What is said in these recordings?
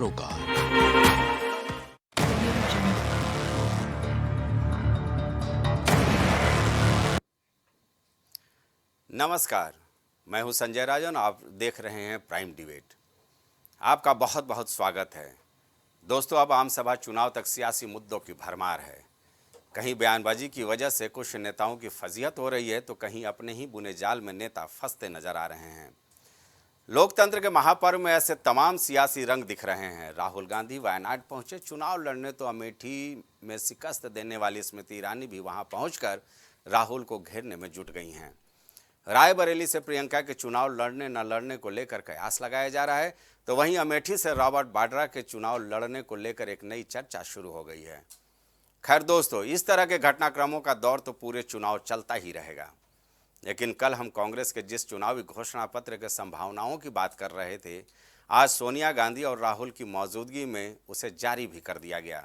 रोका। नमस्कार, मैं हूं संजय राजन। आप देख रहे हैं प्राइम डिबेट। आपका बहुत बहुत स्वागत है। दोस्तों, अब आम सभा चुनाव तक सियासी मुद्दों की भरमार है। कहीं बयानबाजी की वजह से कुछ नेताओं की फजीहत हो रही है, तो कहीं अपने ही बुने जाल में नेता फंसते नजर आ रहे हैं। लोकतंत्र के महापर्व में ऐसे तमाम सियासी रंग दिख रहे हैं। राहुल गांधी वायनाड पहुंचे चुनाव लड़ने, तो अमेठी में शिकस्त देने वाली स्मृति ईरानी भी वहां पहुंचकर राहुल को घेरने में जुट गई हैं। रायबरेली से प्रियंका के चुनाव लड़ने न लड़ने को लेकर कयास लगाया जा रहा है, तो वहीं अमेठी से रॉबर्ट वाड्रा के चुनाव लड़ने को लेकर एक नई चर्चा शुरू हो गई है। खैर दोस्तों, इस तरह के घटनाक्रमों का दौर तो पूरे चुनाव चलता ही रहेगा। लेकिन कल हम कांग्रेस के जिस चुनावी घोषणा पत्र के संभावनाओं की बात कर रहे थे, आज सोनिया गांधी और राहुल की मौजूदगी में उसे जारी भी कर दिया गया।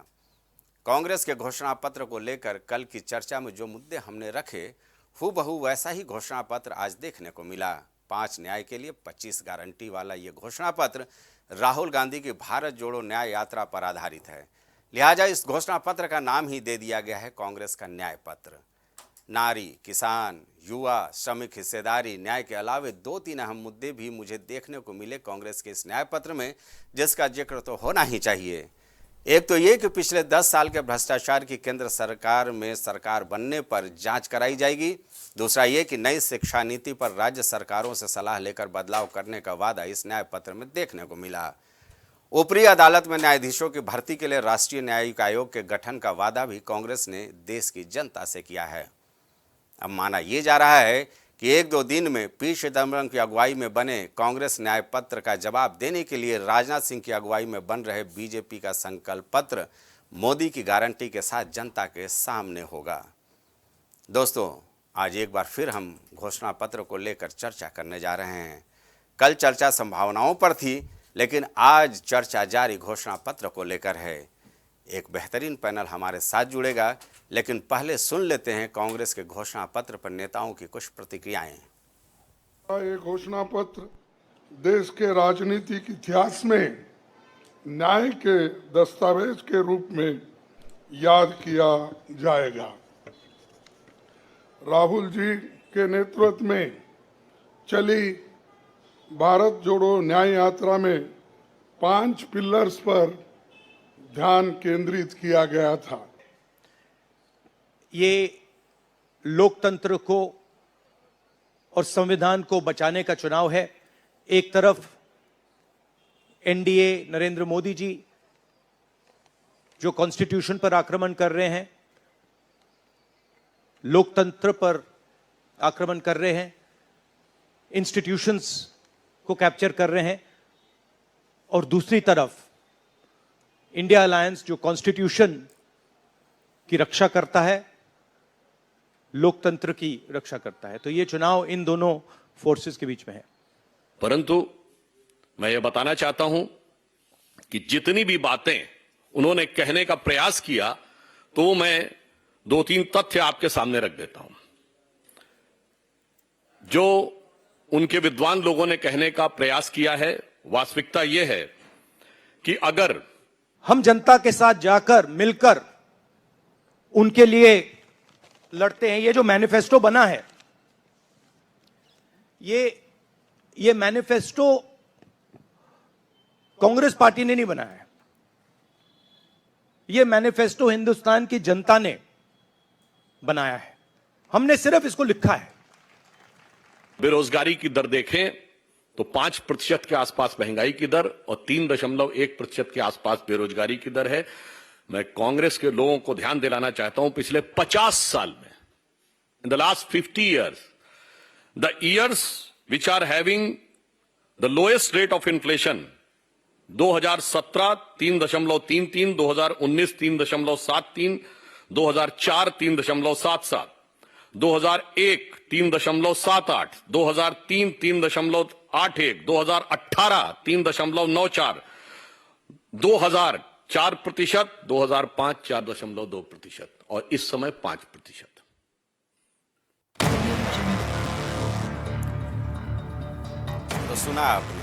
कांग्रेस के घोषणा पत्र को लेकर कल की चर्चा में जो मुद्दे हमने रखे, हूबहू वैसा ही घोषणा पत्र आज देखने को मिला। 5 न्याय के लिए 25 गारंटी वाला ये घोषणा पत्र राहुल गांधी की भारत जोड़ो न्याय यात्रा पर आधारित है। लिहाजा इस घोषणा पत्र का नाम ही दे दिया गया है कांग्रेस का न्याय पत्र। नारी, किसान, युवा, श्रमिक हिस्सेदारी, न्याय के अलावे 2-3 अहम मुद्दे भी मुझे देखने को मिले कांग्रेस के इस न्याय पत्र में, जिसका जिक्र तो होना ही चाहिए। एक तो ये कि पिछले 10 साल के भ्रष्टाचार की केंद्र सरकार में सरकार बनने पर जांच कराई जाएगी। दूसरा ये कि नई शिक्षा नीति पर राज्य सरकारों से सलाह लेकर बदलाव करने का वादा इस न्याय पत्र में देखने को मिला। ऊपरी अदालत में न्यायाधीशों की भर्ती के लिए राष्ट्रीय न्यायिक आयोग के गठन का वादा भी कांग्रेस ने देश की जनता से किया है। अब माना यह जा रहा है कि 1-2 दिन में पी चिदम्बरम की अगुवाई में बने कांग्रेस न्याय पत्र का जवाब देने के लिए राजनाथ सिंह की अगुवाई में बन रहे बीजेपी का संकल्प पत्र मोदी की गारंटी के साथ जनता के सामने होगा। दोस्तों, आज एक बार फिर हम घोषणा पत्र को लेकर चर्चा करने जा रहे हैं। कल चर्चा संभावनाओं पर थी, लेकिन आज चर्चा जारी घोषणा पत्र को लेकर है। एक बेहतरीन पैनल हमारे साथ जुड़ेगा, लेकिन पहले सुन लेते हैं कांग्रेस के घोषणा पत्र पर नेताओं की कुछ प्रतिक्रियाएं। ये घोषणा पत्र देश के राजनीतिक इतिहास में न्याय के दस्तावेज के रूप में याद किया जाएगा। राहुल जी के नेतृत्व में चली भारत जोड़ो न्याय यात्रा में 5 पिलर्स पर ध्यान केंद्रित किया गया था। ये लोकतंत्र को और संविधान को बचाने का चुनाव है। एक तरफ एनडीए नरेंद्र मोदी जी जो कॉन्स्टिट्यूशन पर आक्रमण कर रहे हैं, लोकतंत्र पर आक्रमण कर रहे हैं, इंस्टीट्यूशंस को कैप्चर कर रहे हैं, और दूसरी तरफ इंडिया अलायंस जो कॉन्स्टिट्यूशन की रक्षा करता है, लोकतंत्र की रक्षा करता है। तो ये चुनाव इन दोनों फोर्सेस के बीच में है। परंतु मैं ये बताना चाहता हूं कि जितनी भी बातें उन्होंने कहने का प्रयास किया, तो मैं 2-3 तथ्य आपके सामने रख देता हूं। जो उनके विद्वान लोगों ने कहने का प्रयास किया है, वास्तविकता यह है कि अगर हम जनता के साथ जाकर मिलकर उनके लिए लड़ते हैं, ये जो मैनिफेस्टो बना है, ये मैनिफेस्टो कांग्रेस पार्टी ने नहीं बनाया है। ये मैनिफेस्टो हिंदुस्तान की जनता ने बनाया है। हमने सिर्फ इसको लिखा है। बेरोजगारी की दर देखें तो 5% के आसपास महंगाई की दर और 3.1% के आसपास बेरोजगारी की दर है। मैं कांग्रेस के लोगों को ध्यान दिलाना चाहता हूं, पिछले 50 साल में, in the last 50 years, the years which are having the lowest rate of inflation, 2017 3.33, 2019 3.73, 2004 3.77, 2001 3.78, 2003 3.81, 2018 3.94, 2000 4%, 2005 4.2% और इस समय 5%। तो सुना आपने,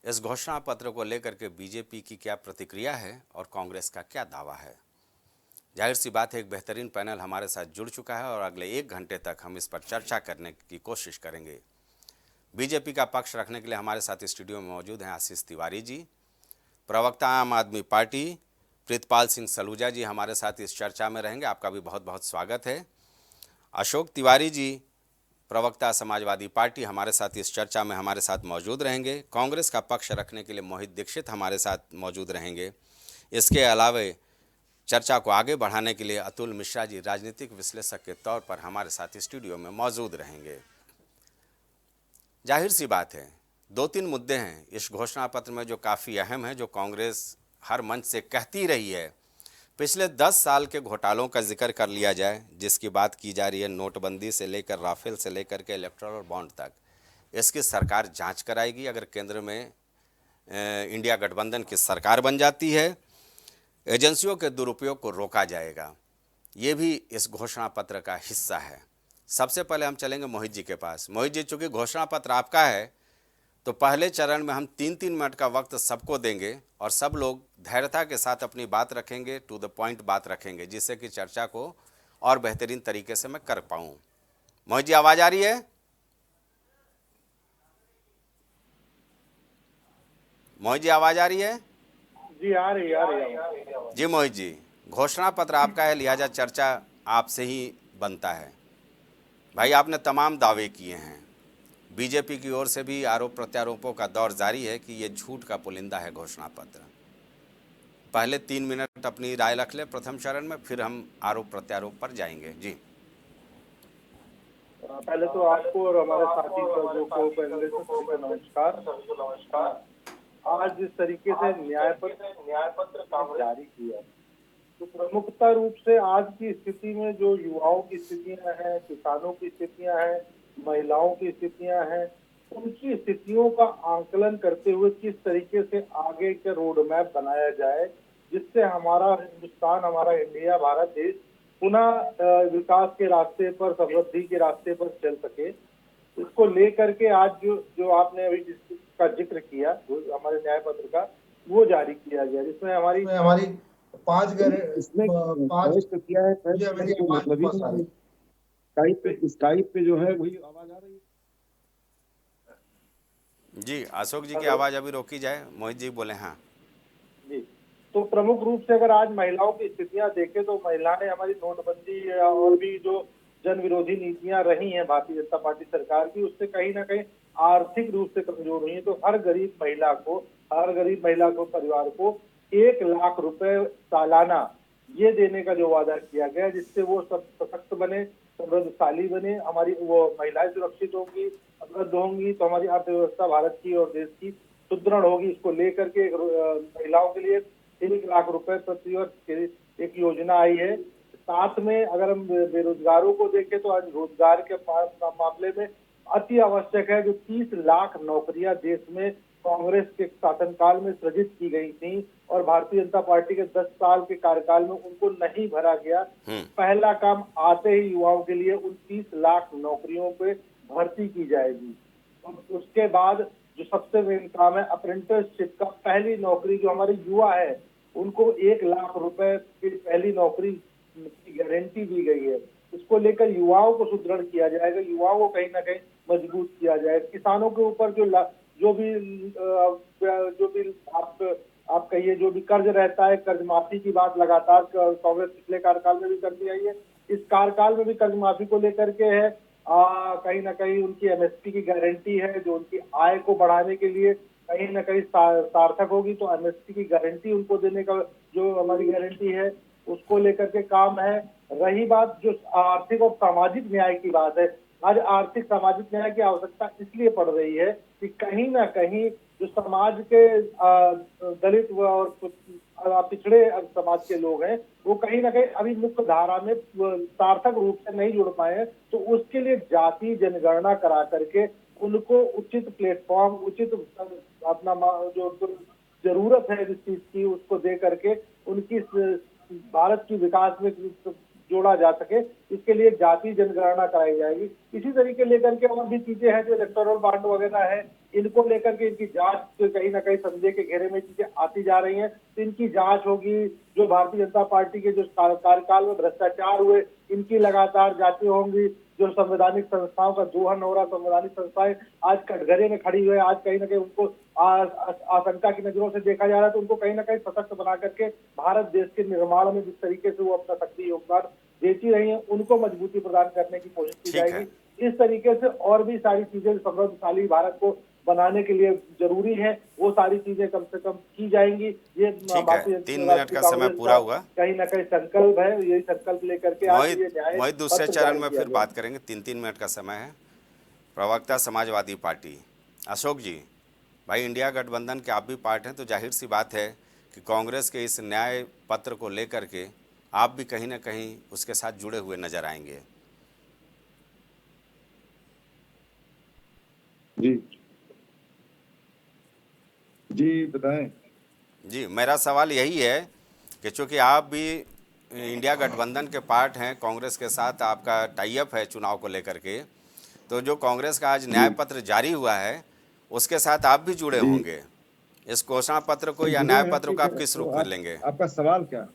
इस घोषणा पत्र को लेकर के बीजेपी की क्या प्रतिक्रिया है और कांग्रेस का क्या दावा है। जाहिर सी बात है, एक बेहतरीन पैनल हमारे साथ जुड़ चुका है और अगले 1 घंटे तक हम इस पर चर्चा करने की कोशिश करेंगे। बीजेपी का पक्ष रखने के लिए हमारे साथ स्टूडियो में मौजूद हैं आशीष तिवारी जी, प्रवक्ता आम आदमी पार्टी प्रीतपाल सिंह सलूजा जी हमारे साथ इस चर्चा में रहेंगे, आपका भी बहुत बहुत स्वागत है। अशोक तिवारी जी, प्रवक्ता समाजवादी पार्टी, हमारे साथ इस चर्चा में हमारे साथ मौजूद रहेंगे। कांग्रेस का पक्ष रखने के लिए मोहित दीक्षित हमारे साथ मौजूद रहेंगे। इसके अलावा चर्चा को आगे बढ़ाने के लिए अतुल मिश्रा जी राजनीतिक विश्लेषक के तौर पर हमारे साथ स्टूडियो में मौजूद रहेंगे। जाहिर सी बात है, 2-3 मुद्दे हैं इस घोषणा पत्र में जो काफ़ी अहम है, जो कांग्रेस हर मंच से कहती रही है। पिछले 10 साल के घोटालों का जिक्र कर लिया जाए, जिसकी बात की जा रही है, नोटबंदी से लेकर राफेल से लेकर के इलेक्टोरल बॉन्ड तक, इसकी सरकार जांच कराएगी। अगर केंद्र में इंडिया गठबंधन की सरकार बन जाती है, एजेंसियों के दुरुपयोग को रोका जाएगा। ये भी इस घोषणा पत्र का हिस्सा है। सबसे पहले हम चलेंगे मोहित जी के पास। मोहित जी, चूँकि घोषणा पत्र आपका है, तो पहले चरण में हम 3-3 मिनट का वक्त सबको देंगे और सब लोग धैर्यता के साथ अपनी बात रखेंगे, टू द पॉइंट बात रखेंगे, जिससे कि चर्चा को और बेहतरीन तरीके से मैं कर पाऊँ। मोहित जी, आवाज़ आ रही है? मोहित जी, आवाज़ आ रही है? जी आ रही है। जी मोहित जी, घोषणा पत्र आपका है, लिहाजा चर्चा आपसे ही बनता है। भाई, आपने तमाम दावे किए हैं, बीजेपी की ओर से भी आरोप प्रत्यारोपों का दौर जारी है कि ये झूठ का पुलिंदा है घोषणा पत्र। पहले 3 मिनट अपनी राय रख ले प्रथम चरण में, फिर हम आरोप प्रत्यारोप पर जाएंगे। जी, पहले तो आपको और हमारे साथी सर्वों को पहले से सभी को नमस्कार। आज जिस तरीके से न्याय पत्र जारी किया, तो प्रमुखता रूप से आज की स्थिति में जो युवाओं की स्थितियां हैं, किसानों की स्थितियां हैं, महिलाओं की स्थितियां हैं, उनकी स्थितियों का आंकलन करते हुए किस तरीके से आगे का रोड मैप बनाया जाए, जिससे हमारा हिंदुस्तान, हमारा इंडिया, भारत देश पुनः विकास के रास्ते पर, समृद्धि के रास्ते पर चल सके। इसको लेकर के आज जो आपने अभी जिसका जिक्र किया, हमारे न्याय पत्र का, वो जारी किया गया, जिसमें हमारी पांच किया है। स्काइप पे जो है वही आवाज आ रही है। जी अशोक जी की आवाज़ अभी रोकी जाए। मोहित जी बोले। हाँ जी, तो प्रमुख रूप से अगर आज महिलाओं की स्थितियां देखें, तो महिला ने हमारी नोटबंदी और भी जो जन विरोधी नीतियां रही हैं भारतीय जनता पार्टी सरकार की, उससे कहीं ना कहीं आर्थिक रूप से कमजोर हुई है। तो हर गरीब महिला को परिवार को 1 लाख रुपए सालाना ये देने का जो वादा किया गया, जिससे वो सब सशक्त बने, समृद्धशाली बने, हमारी वो महिलाएं सुरक्षित होंगी, समृद्ध होंगी, तो हमारी अर्थव्यवस्था भारत की और देश की सुदृढ़ होगी। इसको लेकर के महिलाओं के लिए 1 लाख रुपए प्रति वर्ष एक योजना आई है। साथ में अगर हम बेरोजगारों को देखें, तो आज रोजगार के मामले में अति आवश्यक है। जो 30 लाख नौकरियां देश में कांग्रेस के शासनकाल में सृजित की गई थी और भारतीय जनता पार्टी के 10 साल के कार्यकाल में उनको नहीं भरा गया, पहला काम आते ही युवाओं के लिए उन 30 लाख नौकरियों पे भर्ती की जाएगी। और उसके बाद जो सबसे मेन काम है, अप्रेंटिसशिप का पहली नौकरी, जो हमारे युवा है उनको 1 लाख रुपए की पहली नौकरी की गारंटी दी गई है। इसको लेकर युवाओं को सुदृढ़ किया जाएगा, युवाओं को कहीं ना कहीं मजबूत किया जाएगा। किसानों के ऊपर जो भी आप कहिए, जो भी कर्ज रहता है, कर्ज माफी की बात लगातार कांग्रेस पिछले कार्यकाल में भी करती आई है, इस कार्यकाल में भी कर्ज माफी को लेकर के है। कहीं ना कहीं उनकी एमएसपी की गारंटी है, जो उनकी आय को बढ़ाने के लिए कहीं ना कहीं सार्थक होगी। तो एमएसपी की गारंटी उनको देने का जो हमारी गारंटी है, उसको लेकर के काम है। रही बात जो आर्थिक और सामाजिक न्याय की बात है, आज आर्थिक सामाजिक न्याय की आवश्यकता इसलिए पड़ रही है कि कहीं ना कहीं जो समाज के दलित और पिछड़े समाज के लोग हैं, वो कहीं ना कहीं अभी मुख्य धारा में सार्थक रूप से नहीं जुड़ पाए हैं। तो उसके लिए जाति जनगणना करा करके उनको उचित प्लेटफॉर्म, उचित अपना जो जरूरत है जिस चीज की, उसको दे करके उनकी भारत की विकास में जोड़ा जा सके, इसके लिए जाति जनगणना कराई जाएगी। इसी तरीके लेकर के और भी चीजें हैं, जो इलेक्टोरल बॉन्ड वगैरह है, इनको लेकर के इनकी जांच कहीं ना कहीं संदेह के घेरे में चीजें आती जा रही हैं, तो इनकी जांच होगी। जो भारतीय जनता पार्टी के जो कार्यकाल में भ्रष्टाचार हुए, इनकी लगातार जांचें होंगी। जो संवैधानिक संस्थाओं का दोहन हो रहा, संवैधानिक संस्थाएं आज कटघरे में खड़ी हुई है, आज कहीं ना कहीं उनको आशंका की नजरों से देखा जा रहा है, तो उनको कहीं ना कहीं सशक्त बना करके भारत देश के निर्माण में जिस तरीके से वो अपना सक्रिय योगदान देती रही है, उनको मजबूती प्रदान करने की कोशिश की ठीक है। जाएगी। इस तरीके से और भी सारी चीजें समृद्धशाली भारत को बनाने के लिए जरूरी है, वो सारी चीजें कम से कम की जाएंगी। ये ठीक है, 3 मिनट का समय पूरा हुआ। कहीं ना कहीं संकल्प है, यही संकल्प लेकर के आज ये न्याय मोहित दूसरे पत्र चरण जारी में किया फिर गया। बात करेंगे। 3-3 मिनट का समय है। प्रवक्ता समाजवादी पार्टी अशोक जी, भाई इंडिया गठबंधन के आप भी पार्ट हैं, तो जाहिर सी बात है कि कांग्रेस के इस न्याय पत्र को लेकर के आप भी कहीं ना कहीं उसके साथ जुड़े हुए नजर आएंगे। जी जी बताएं। जी, मेरा सवाल यही है कि चूंकि आप भी इंडिया गठबंधन के पार्ट हैं, कांग्रेस के साथ आपका टाई अप है चुनाव को लेकर के, तो जो कांग्रेस का आज न्याय पत्र जारी हुआ है उसके साथ आप भी जुड़े जी। होंगे। इस घोषणा पत्र को या जुड़े न्याय हैं, पत्र ठीक को है, आप किस तो रूप में लेंगे? आपका सवाल क्या?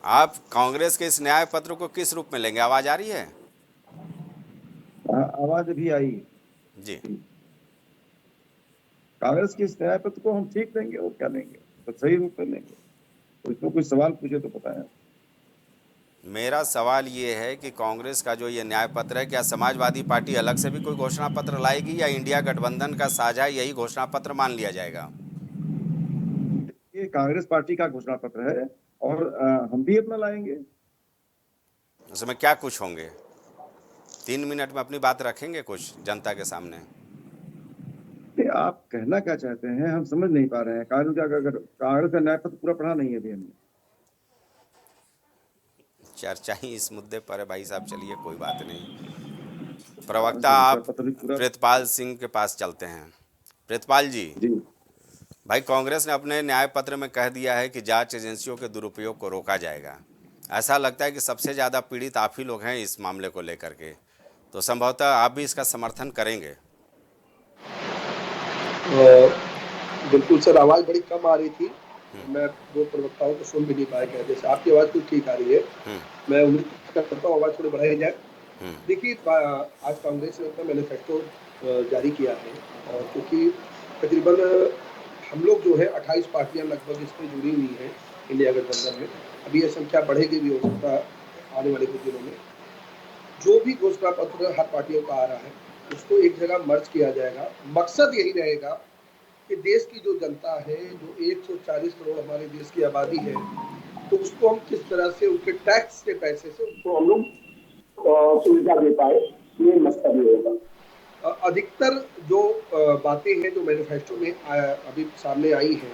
आप कांग्रेस के इस न्याय पत्र को किस रूप में लेंगे? आवाज आ रही है? आवाज भी आई। जी, कांग्रेस के इस न्याय पत्र को हम ठीक लेंगे और क्या लेंगे, तो सही रूप में लेंगे। तो इसमें कोई सवाल पूछे तो बताएं। मेरा सवाल ये है कि कांग्रेस का जो ये न्याय पत्र है, क्या समाजवादी पार्टी अलग से भी कोई घोषणा पत्र लाएगी या इंडिया गठबंधन का साझा यही घोषणा पत्र मान लिया जाएगा? ये कांग्रेस पार्टी का घोषणा पत्र है और हम भी अपना लाएंगे। उसमें क्या कुछ होंगे? 3 मिनट में अपनी बात रखेंगे कुछ जनता के सामने? कि आप कहना क्या चाहते हैं हम समझ नहीं पा रहे हैं। कांग्रेस का न्याय पत्र पूरा पढ़ा नहीं है अभी हमने। चर्चा ही इस मुद्दे पर है भाई साहब, चलिए कोई बात नहीं। प्रवक्ता आप प्रितपाल सिंह के पास चलते हैं। प्रितपाल जी, जी भाई कांग्रेस ने अपने न्याय पत्र में कह दिया है कि जांच एजेंसियों के दुरुपयोग को रोका जाएगा। ऐसा लगता है कि सबसे ज़्यादा पीड़ित आप ही लोग हैं इस मामले को लेकर के, तो संभवतः आप भी इसका समर्थन करेंगे। बिल्कुल सर, आवाज बड़ी कम आ रही थी, मैं दो प्रवक्ताओं को सुन भी नहीं पाया। जैसे आपकी आवाज तो ठीक आ रही है, मैं उम्मीद करता हूँ आवाज थोड़ी बढ़ाई जाए। देखिए, आज कांग्रेस ने अपना मैनिफेस्टो जारी किया है और क्योंकि तकरीबन हम लोग जो है 28 पार्टियां लगभग इसमें जुड़ी हुई हैं इंडिया गठबंधन में। अभी ये संख्या बढ़ेगी भी हो सकता है आने वाले कुछ दिनों में। जो भी घोषणा पत्र हर पार्टियों का आ रहा है उसको एक जगह मर्ज किया जाएगा। मकसद यही रहेगा कि देश की जो जनता है, जो 140 करोड़ हमारे देश की आबादी है, तो उसको हम किस तरह से उनके टैक्स के पैसे से उसको हम लोग सुविधा दे पाए, ये मकसद ये होगा। अधिकतर जो बातें हैं जो मैनिफेस्टो में अभी सामने आई हैं,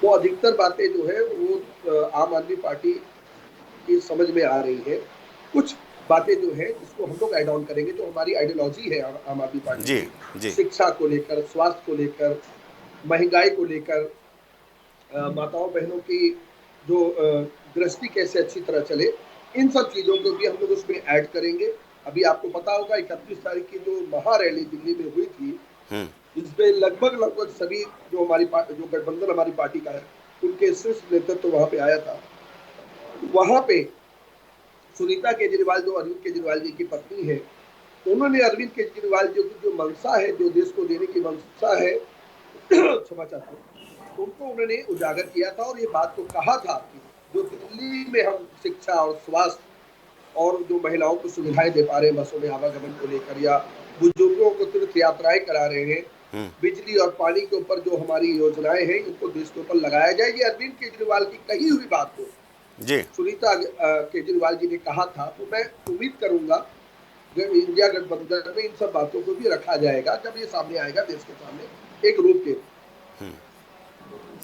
वो अधिकतर बातें जो है वो आम आदमी पार्टी की समझ में आ रही है। कुछ बातें जो है जिसको हम लोग ऐड ऑन करेंगे, जो हमारी आइडियोलॉजी है आम आदमी पार्टी जी। शिक्षा को लेकर, स्वास्थ्य को लेकर, महंगाई को लेकर, माताओं बहनों की जो दृष्टि कैसे अच्छी तरह चले, इन सब चीजों को भी हम लोग उसमें ऐड करेंगे। अभी आपको पता होगा 31 तारीख की जो महारैली दिल्ली में हुई थी, इसमें लगभग सभी जो जो गठबंधन हमारी पार्टी का है उनके शीर्ष नेतृत्व वहां पे आया था। वहां पे सुनीता केजरीवाल जो अरविंद केजरीवाल जी की पत्नी है, उन्होंने अरविंद केजरीवाल जी की जो मंशा है, जो देश को देने की मंशा है, क्षमा चाहता हूँ, उनको उन्होंने उजागर किया था और ये बात को कहा था कि जो दिल्ली में हम शिक्षा और स्वास्थ्य और जो महिलाओं को सुविधाएं दे पा रहे हैं बसों में आवागमन को लेकर, या बुजुर्गों को तीर्थ यात्राएं करा रहे हैं, बिजली और पानी के ऊपर जो हमारी योजनाएं हैं इनको देश के ऊपर लगाया जाए। ये अरविंद केजरीवाल की कही हुई बात को जी सुनीता केजरीवाल जी ने कहा था। तो मैं उम्मीद करूंगा इंडिया गठबंधन में इन सब बातों को भी रखा जाएगा जब ये सामने आएगा देश के सामने एक रूप के।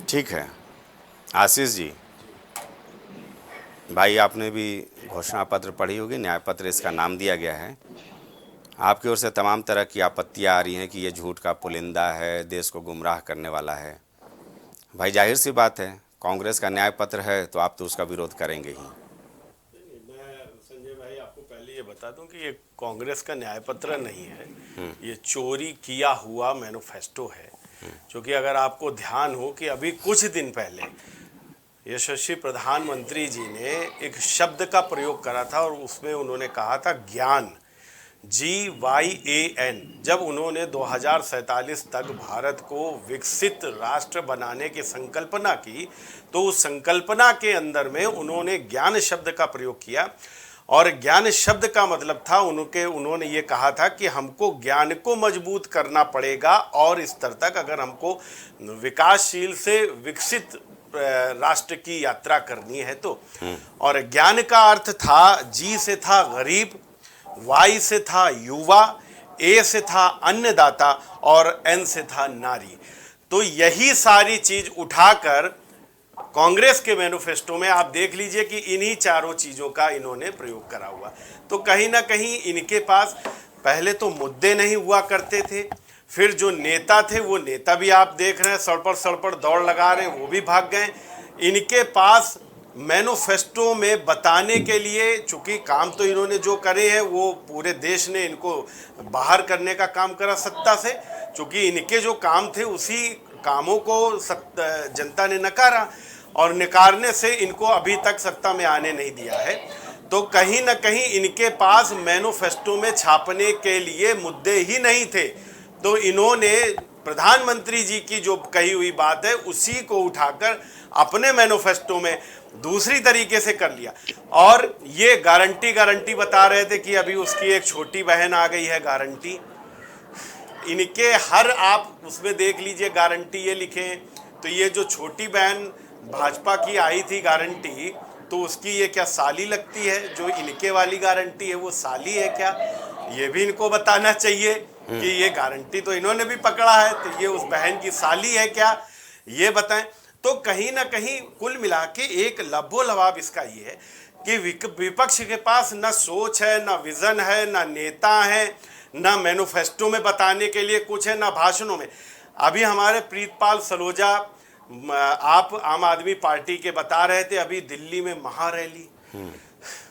ठीक है आशीष जी, भाई आपने भी घोषणा पत्र पढ़ी होगी, न्याय पत्र इसका नाम दिया गया है। आपकी ओर से तमाम तरह की आपत्तियां आ रही हैं कि ये झूठ का पुलिंदा है, देश को गुमराह करने वाला है। भाई जाहिर सी बात है, कांग्रेस का न्याय पत्र है तो आप तो उसका विरोध करेंगे ही। मैं संजय भाई आपको पहले ये बता दूं कि ये कांग्रेस का न्याय पत्र नहीं है, ये चोरी किया हुआ मैनिफेस्टो है। क्योंकि अगर आपको ध्यान हो कि अभी कुछ दिन पहले यशस्वी प्रधानमंत्री जी ने एक शब्द का प्रयोग करा था और उसमें उन्होंने कहा था ज्ञान, GYAN। जब उन्होंने 2047 तक भारत को विकसित राष्ट्र बनाने की संकल्पना की, तो उस संकल्पना के अंदर में उन्होंने ज्ञान शब्द का प्रयोग किया। और ज्ञान शब्द का मतलब था उन्होंने ये कहा था कि हमको ज्ञान को मजबूत करना पड़ेगा और स्तर तक अगर हमको विकासशील से विकसित राष्ट्र की यात्रा करनी है तो। और ज्ञान का अर्थ था, G से था गरीब, Y से था युवा, A से था अन्नदाता और N से था नारी। तो यही सारी चीज उठाकर कांग्रेस के मैनिफेस्टो में आप देख लीजिए कि इन्हीं चारों चीजों का इन्होंने प्रयोग करा हुआ। तो कहीं ना कहीं इनके पास पहले तो मुद्दे नहीं हुआ करते थे, फिर जो नेता थे वो नेता भी आप देख रहे हैं सड़पड़ दौड़ लगा रहे हैं, वो भी भाग गए। इनके पास मैनिफेस्टो में बताने के लिए, चूंकि काम तो इन्होंने जो करे हैं वो पूरे देश ने इनको बाहर करने का काम करा सत्ता से, चूंकि इनके जो काम थे उसी कामों को जनता ने नकारा और नकारने से इनको अभी तक सत्ता में आने नहीं दिया है। तो कहीं ना कहीं इनके पास मैनिफेस्टो में छापने के लिए मुद्दे ही नहीं थे। तो इन्होंने प्रधानमंत्री जी की जो कही हुई बात है उसी को उठाकर अपने मैनिफेस्टो में दूसरी तरीके से कर लिया। और ये गारंटी बता रहे थे कि अभी उसकी एक छोटी बहन आ गई है गारंटी। इनके हर आप उसमें देख लीजिए गारंटी ये लिखे, तो ये जो छोटी बहन भाजपा की आई थी गारंटी, तो उसकी ये क्या साली लगती है? जो इनके वाली गारंटी है वो साली है क्या? ये भी इनको बताना चाहिए कि ये गारंटी तो इन्होंने भी पकड़ा है, तो ये उस बहन की साली है क्या, ये बताएं। तो कहीं ना कहीं कुल मिला के एक लबोलबाब इसका ये है कि विपक्ष के पास न सोच है, न विजन है, न नेता है, न मैनिफेस्टो में बताने के लिए कुछ है, न भाषणों में। अभी हमारे प्रीतपाल सलोजा, आप आम आदमी पार्टी के बता रहे थे, अभी दिल्ली में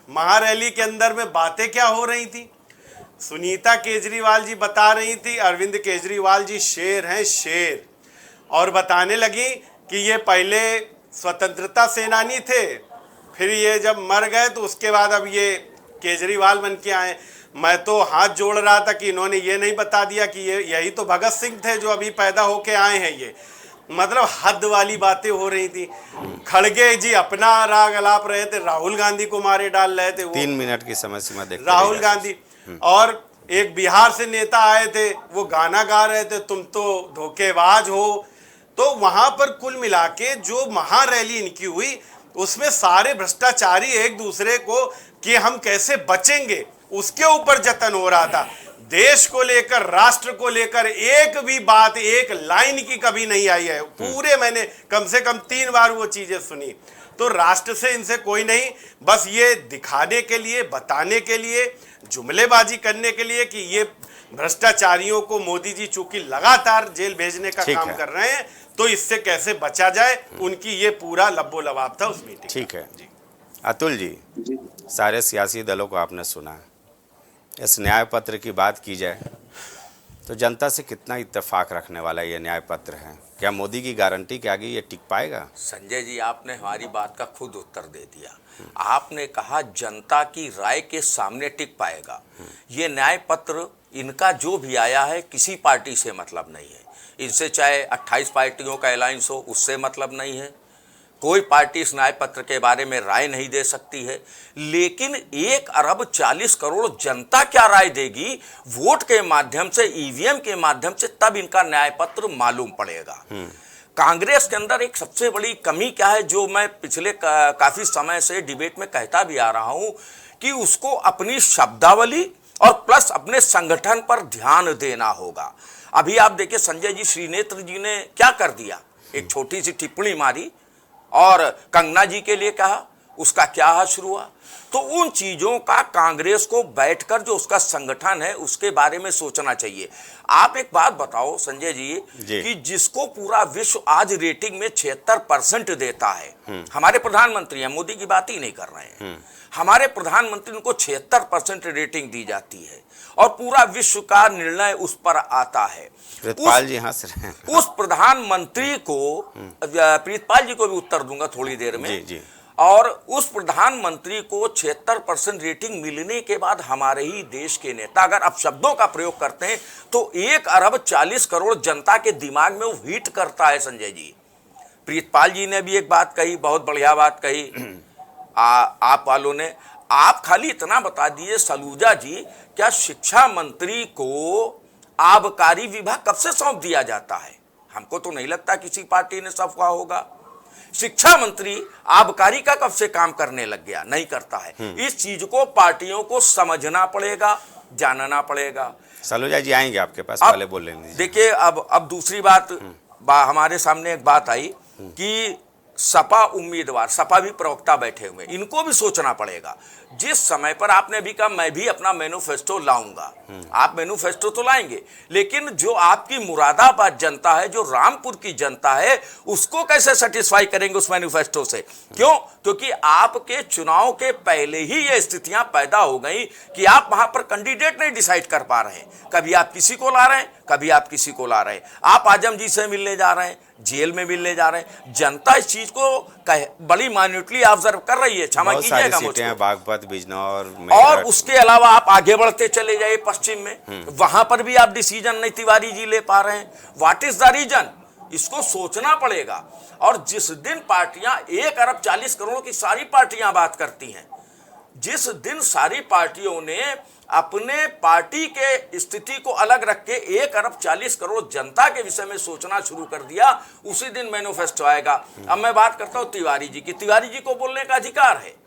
महारैली के अंदर में बातें क्या हो रही थी। सुनीता केजरीवाल जी बता रही थी अरविंद केजरीवाल जी शेर हैं, शेर, और बताने लगी कि ये पहले स्वतंत्रता सेनानी थे, फिर ये जब मर गए तो उसके बाद अब ये केजरीवाल बन के आए। मैं तो हाथ जोड़ रहा था कि इन्होंने ये नहीं बता दिया कि ये यही तो भगत सिंह थे जो अभी पैदा होके आए हैं। ये मतलब हद वाली बातें हो रही थी। खड़गे जी अपना राग अलाप रहे थे, राहुल गांधी को मारे डाल रहे थे। 3 मिनट की समय सीमा देखते राहुल गांधी, और एक बिहार से नेता आए थे, वो गाना गा रहे थे, तुम तो धोखेबाज हो। तो वहां पर कुल मिला के जो महारैली इनकी हुई उसमें सारे भ्रष्टाचारी एक दूसरे को कि हम कैसे बचेंगे उसके ऊपर जतन हो रहा था। देश को लेकर, राष्ट्र को लेकर एक भी बात, एक लाइन की कभी नहीं आई है। पूरे मैंने कम से कम 3 बार वो चीजें सुनी। तो राष्ट्र से इनसे कोई नहीं, बस ये दिखाने के लिए, बताने के लिए, जुमलेबाजी करने के लिए कि ये भ्रष्टाचारियों को मोदी जी चूंकि लगातार जेल भेजने का काम कर रहे हैं, तो इससे कैसे बचा जाए, उनकी ये पूरा लब्बो-लबाब था उस मीटिंग। ठीक है जी। अतुल जी, सारे सियासी दलों को आपने सुना, इस न्याय पत्र की बात की जाए तो जनता से कितना इत्तेफाक रखने वाला ये न्याय पत्र है? क्या मोदी की गारंटी के आगे ये टिक पाएगा? संजय जी, आपने हमारी बात का खुद उत्तर दे दिया। आपने कहा जनता की राय के सामने टिक पाएगा। ये न्याय पत्र इनका जो भी आया है किसी पार्टी से मतलब नहीं है। इनसे चाहे 28 पार्टियों का अलायंस हो, उससे मतलब नहीं है। कोई पार्टी इस न्याय पत्र के बारे में राय नहीं दे सकती है। लेकिन 1 अरब 40 करोड़ जनता क्या राय देगी वोट के माध्यम से, ईवीएम के माध्यम से, तब इनका न्याय पत्र मालूम पड़ेगा। कांग्रेस के अंदर एक सबसे बड़ी कमी क्या है, जो मैं पिछले काफी समय से डिबेट में कहता भी आ रहा हूं, कि उसको अपनी शब्दावली और प्लस अपने संगठन पर ध्यान देना होगा। अभी आप देखिए संजय जी, श्रीनेत्र जी ने क्या कर दिया, एक छोटी सी टिप्पणी मारी और कंगना जी के लिए कहा, उसका क्या हश्र हुआ? तो उन चीजों का कांग्रेस को बैठकर जो उसका संगठन है उसके बारे में सोचना चाहिए। आप एक बात बताओ संजय जी कि जिसको पूरा विश्व आज रेटिंग में 76% देता है, हमारे प्रधानमंत्री हैं, मोदी की बात ही नहीं कर रहे हैं, हमारे प्रधानमंत्री को 76% रेटिंग दी जाती है और पूरा विश्व का निर्णय उस पर आता है। प्रीतपाल जी हंस रहे हैं। उस प्रधानमंत्री को, प्रीतपाल जी को भी उत्तर दूंगा थोड़ी देर में, जी। और उस प्रधानमंत्री को 76% रेटिंग मिलने के बाद हमारे ही देश के नेता अगर अब शब्दों का प्रयोग करते हैं तो 1 अरब 40 करोड़ जनता के दिमाग में वो हिट करता है संजय जी। प्रीतपाल जी ने भी एक बात कही, बहुत बढ़िया बात कही आप वालों ने। आप खाली इतना बता दीजिए सलूजा जी, क्या शिक्षा मंत्री को आबकारी विभाग कब से सौंप दिया जाता है? हमको तो नहीं लगता किसी पार्टी ने सौंपा होगा। शिक्षा मंत्री आबकारी का कब से काम करने लग गया? नहीं करता है। इस चीज को पार्टियों को समझना पड़ेगा, जानना पड़ेगा। सलूजा जी आएंगे आपके पास, पहले बोल लेंगे। देखिए अब दूसरी बात हमारे सामने एक बात आई कि सपा उम्मीदवार, सपा भी प्रवक्ता बैठे हुए, इनको भी सोचना पड़ेगा। जिस समय पर आपने भी कहा मैं भी अपना मैनिफेस्टो लाऊंगा, आप मैनिफेस्टो तो लाएंगे, लेकिन जो आपकी मुरादाबाद जनता है, जो रामपुर की जनता है, उसको कैसे सेटिस्फाई करेंगे उस मैनिफेस्टो से? क्यों? क्योंकि आपके चुनाव के पहले ही ये स्थितियां पैदा हो गई कि आप वहां पर कैंडिडेट नहीं डिसाइड कर पा रहे हैं। कभी आप किसी को ला रहे हैं, कभी आप किसी को ला रहे हैं। आप आजम जी से मिलने जा रहे हैं, जेल में मिलने जा रहे हैं। जनता इस चीज को बड़ी माइन्यूटली ऑब्जर्व कर रही है, क्षमा कीजिएगा मुझको। बागपत, बिजनौर और उसके अलावा आप आगे बढ़ते चले जाइए पश्चिम में, वहां पर भी आप डिसीजन नहीं तिवारी जी ले पा रहे हैं। What is the reason? इसको सोचना पड़ेगा। और जिस दिन पार्टियां 1 अरब 40 करोड़ की सारी पार्टियां बात करती हैं, जिस दिन सारी पार्टियों ने अपने पार्टी के स्थिति को अलग रख के 1 अरब 40 करोड़ जनता के विषय में सोचना शुरू कर दिया, उसी दिन मैनिफेस्टो आएगा। अब मैं बात करता हूं तिवारी जी की। तिवारी जी को बोलने का अधिकार है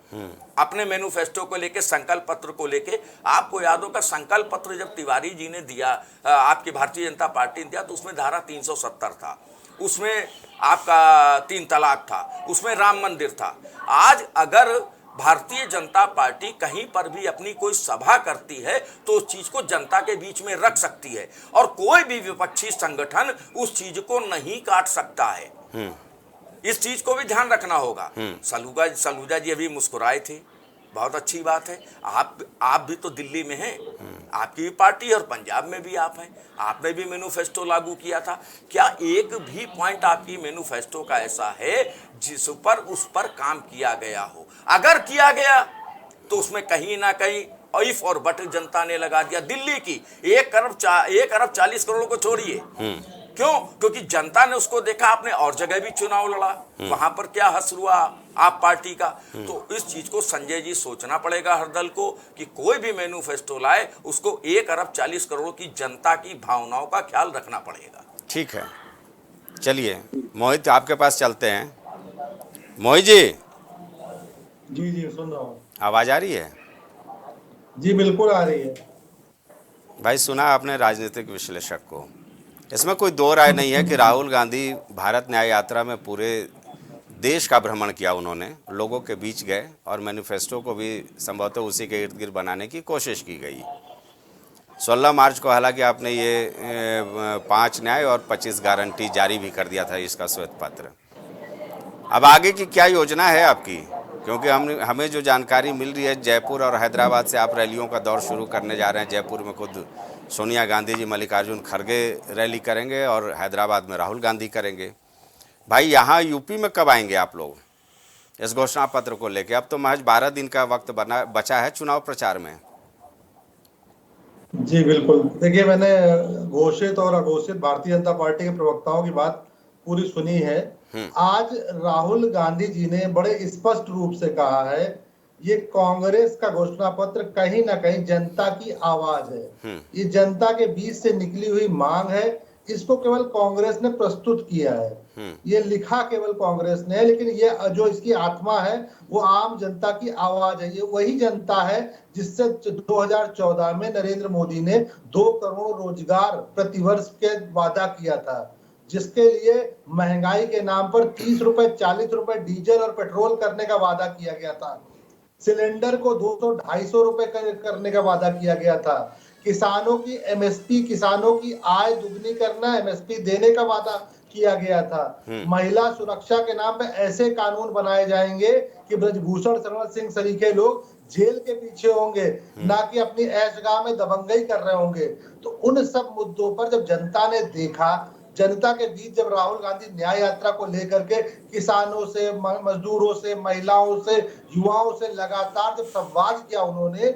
अपने मैनिफेस्टो को लेके, संकल्प पत्र को लेके। आपको याद होगा संकल्प पत्र जब तिवारी जी ने दिया, आपकी भारतीय जनता पार्टी ने दिया, तो उसमें धारा 370 था, उसमें आपका 3 तलाक था, उसमें राम मंदिर था। आज अगर भारतीय जनता पार्टी कहीं पर भी अपनी कोई सभा करती है तो उस चीज को जनता के बीच में रख सकती है और कोई भी विपक्षी संगठन उस चीज को नहीं काट सकता है। इस चीज को भी ध्यान रखना होगा। सलूजा जी अभी मुस्कुराए थे, बहुत अच्छी बात है। आप भी तो दिल्ली में हैं, आपकी भी पार्टी है और पंजाब में भी आप हैं, आपने भी मैनिफेस्टो लागू किया था। क्या एक भी पॉइंट आपकी मैनिफेस्टो का ऐसा है जिस पर उस पर काम किया गया हो? अगर किया गया तो उसमें कहीं ना कहीं इफ और बट जनता ने लगा दिया। दिल्ली की 1 अरब 40 करोड़ को छोड़िए, क्यों? क्योंकि जनता ने उसको देखा। आपने और जगह भी चुनाव लड़ा, वहां पर क्या हश्र हुआ आप पार्टी का? तो इस चीज को संजय जी सोचना पड़ेगा हर दल को कि कोई भी मैनिफेस्टो लाए उसको 1 अरब 40 करोड़ की जनता की भावनाओं का ख्याल रखना पड़ेगा। ठीक है, चलिए मोहित आपके पास चलते हैं। मोहित जी। जी सुन रहा हूँ। आवाज आ रही है? जी बिल्कुल आ रही है। भाई सुना आपने राजनीतिक विश्लेषक को, इसमें कोई दो राय नहीं है कि राहुल गांधी भारत न्याय यात्रा में पूरे देश का भ्रमण किया, उन्होंने लोगों के बीच गए और मैनिफेस्टो को भी संभवतः उसी के इर्द गिर्द बनाने की कोशिश की गई। 16 मार्च को हालांकि आपने ये 5 न्याय और 25 गारंटी जारी भी कर दिया था, इसका श्वेत पत्र। अब आगे की क्या योजना है आपकी? क्योंकि हमें जो जानकारी मिल रही है, जयपुर और हैदराबाद से आप रैलियों का दौर शुरू करने जा रहे हैं। जयपुर में खुद सोनिया गांधी जी, मल्लिकार्जुन खड़गे रैली करेंगे और हैदराबाद में राहुल गांधी करेंगे। भाई यहाँ यूपी में कब आएंगे आप लोग इस घोषणा पत्र को लेके? अब तो महज 12 दिन का वक्त बचा है चुनाव प्रचार में। जी बिल्कुल, देखिए मैंने घोषित और अघोषित भारतीय जनता पार्टी के प्रवक्ताओं की बात पूरी सुनी है। आज राहुल गांधी जी ने बड़े स्पष्ट रूप से कहा है, ये कांग्रेस का घोषणा पत्र कहीं ना कहीं जनता की आवाज है, ये जनता के बीच से निकली हुई मांग है। इसको केवल कांग्रेस ने प्रस्तुत किया है, ये लिखा केवल कांग्रेस ने है, लेकिन ये जो इसकी आत्मा है वो आम जनता की आवाज है। ये वही जनता है जिससे 2014 में नरेंद्र मोदी ने 2 करोड़ रोजगार प्रतिवर्ष के वादा किया था, जिसके लिए महंगाई के नाम पर 30 रुपए 40 रुपए डीजल और पेट्रोल करने का वादा किया गया था। सिलेंडर को 200-250 रुपए करने का वादा किया गया था। किसानों की एमएसपी, किसानों की आय दुगनी करना, एमएसपी देने का वादा किया गया था। महिला सुरक्षा के नाम पे ऐसे कानून बनाए जाएंगे कि ब्रजभूषण शरण सिंह सरीखे लोग जेल के पीछे होंगे, ना कि अपनी ऐशगाह में दबंगई कर रहे होंगे। तो उन सब मुद्दों पर जब जनता ने देखा, जनता के बीच जब राहुल गांधी न्याय यात्रा को लेकर के किसानों से, मजदूरों से, महिलाओं से, युवाओं से लगातार जब संवाद किया उन्होंने,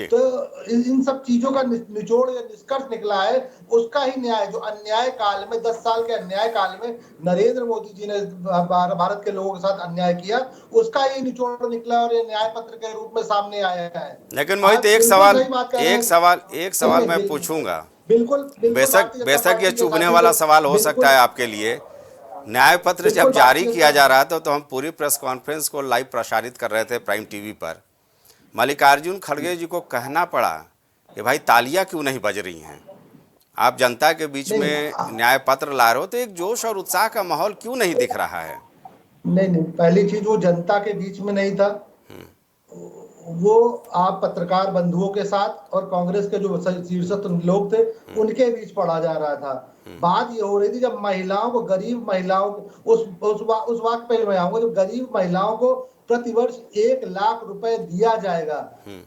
तो इन सब चीजों का निचोड़ या निष्कर्ष निकला है उसका ही न्याय, जो अन्याय काल में 10 साल के अन्याय काल में नरेंद्र मोदी जी ने भारत के लोगों के साथ अन्याय किया, उसका ही निचोड़ निकला और ये न्याय पत्र के रूप में सामने आया है। लेकिन मोहित एक सवाल मैं पूछूंगा, बिल्कुल बेशक ये चुभने वाला सवाल हो सकता है आपके लिए। न्याय पत्र जब जारी किया जा रहा था तो हम पूरी प्रेस कॉन्फ्रेंस को लाइव प्रसारित कर रहे थे प्राइम टीवी पर। मल्लिकार्जुन खड़गे जी को कहना पड़ा कि भाई तालियां क्यों नहीं बज रही हैं, आप जनता के बीच में न्याय पत्र ला रहे हो, तो एक जोश और उत्साह का माहौल क्यों नहीं दिख रहा है? नहीं, पहली चीज वो जनता के बीच में नहीं था, वो आप पत्रकार बंधुओं के साथ और कांग्रेस के जो शीर्षस्थ लोग थे उनके बीच पढ़ा जा रहा था। बात ये हो रही थी जब महिलाओं को, गरीब महिलाओं को, उस वक्त पे मैं आऊंगा, जब गरीब महिलाओं को प्रतिवर्ष 1 लाख रुपए दिया जाएगा,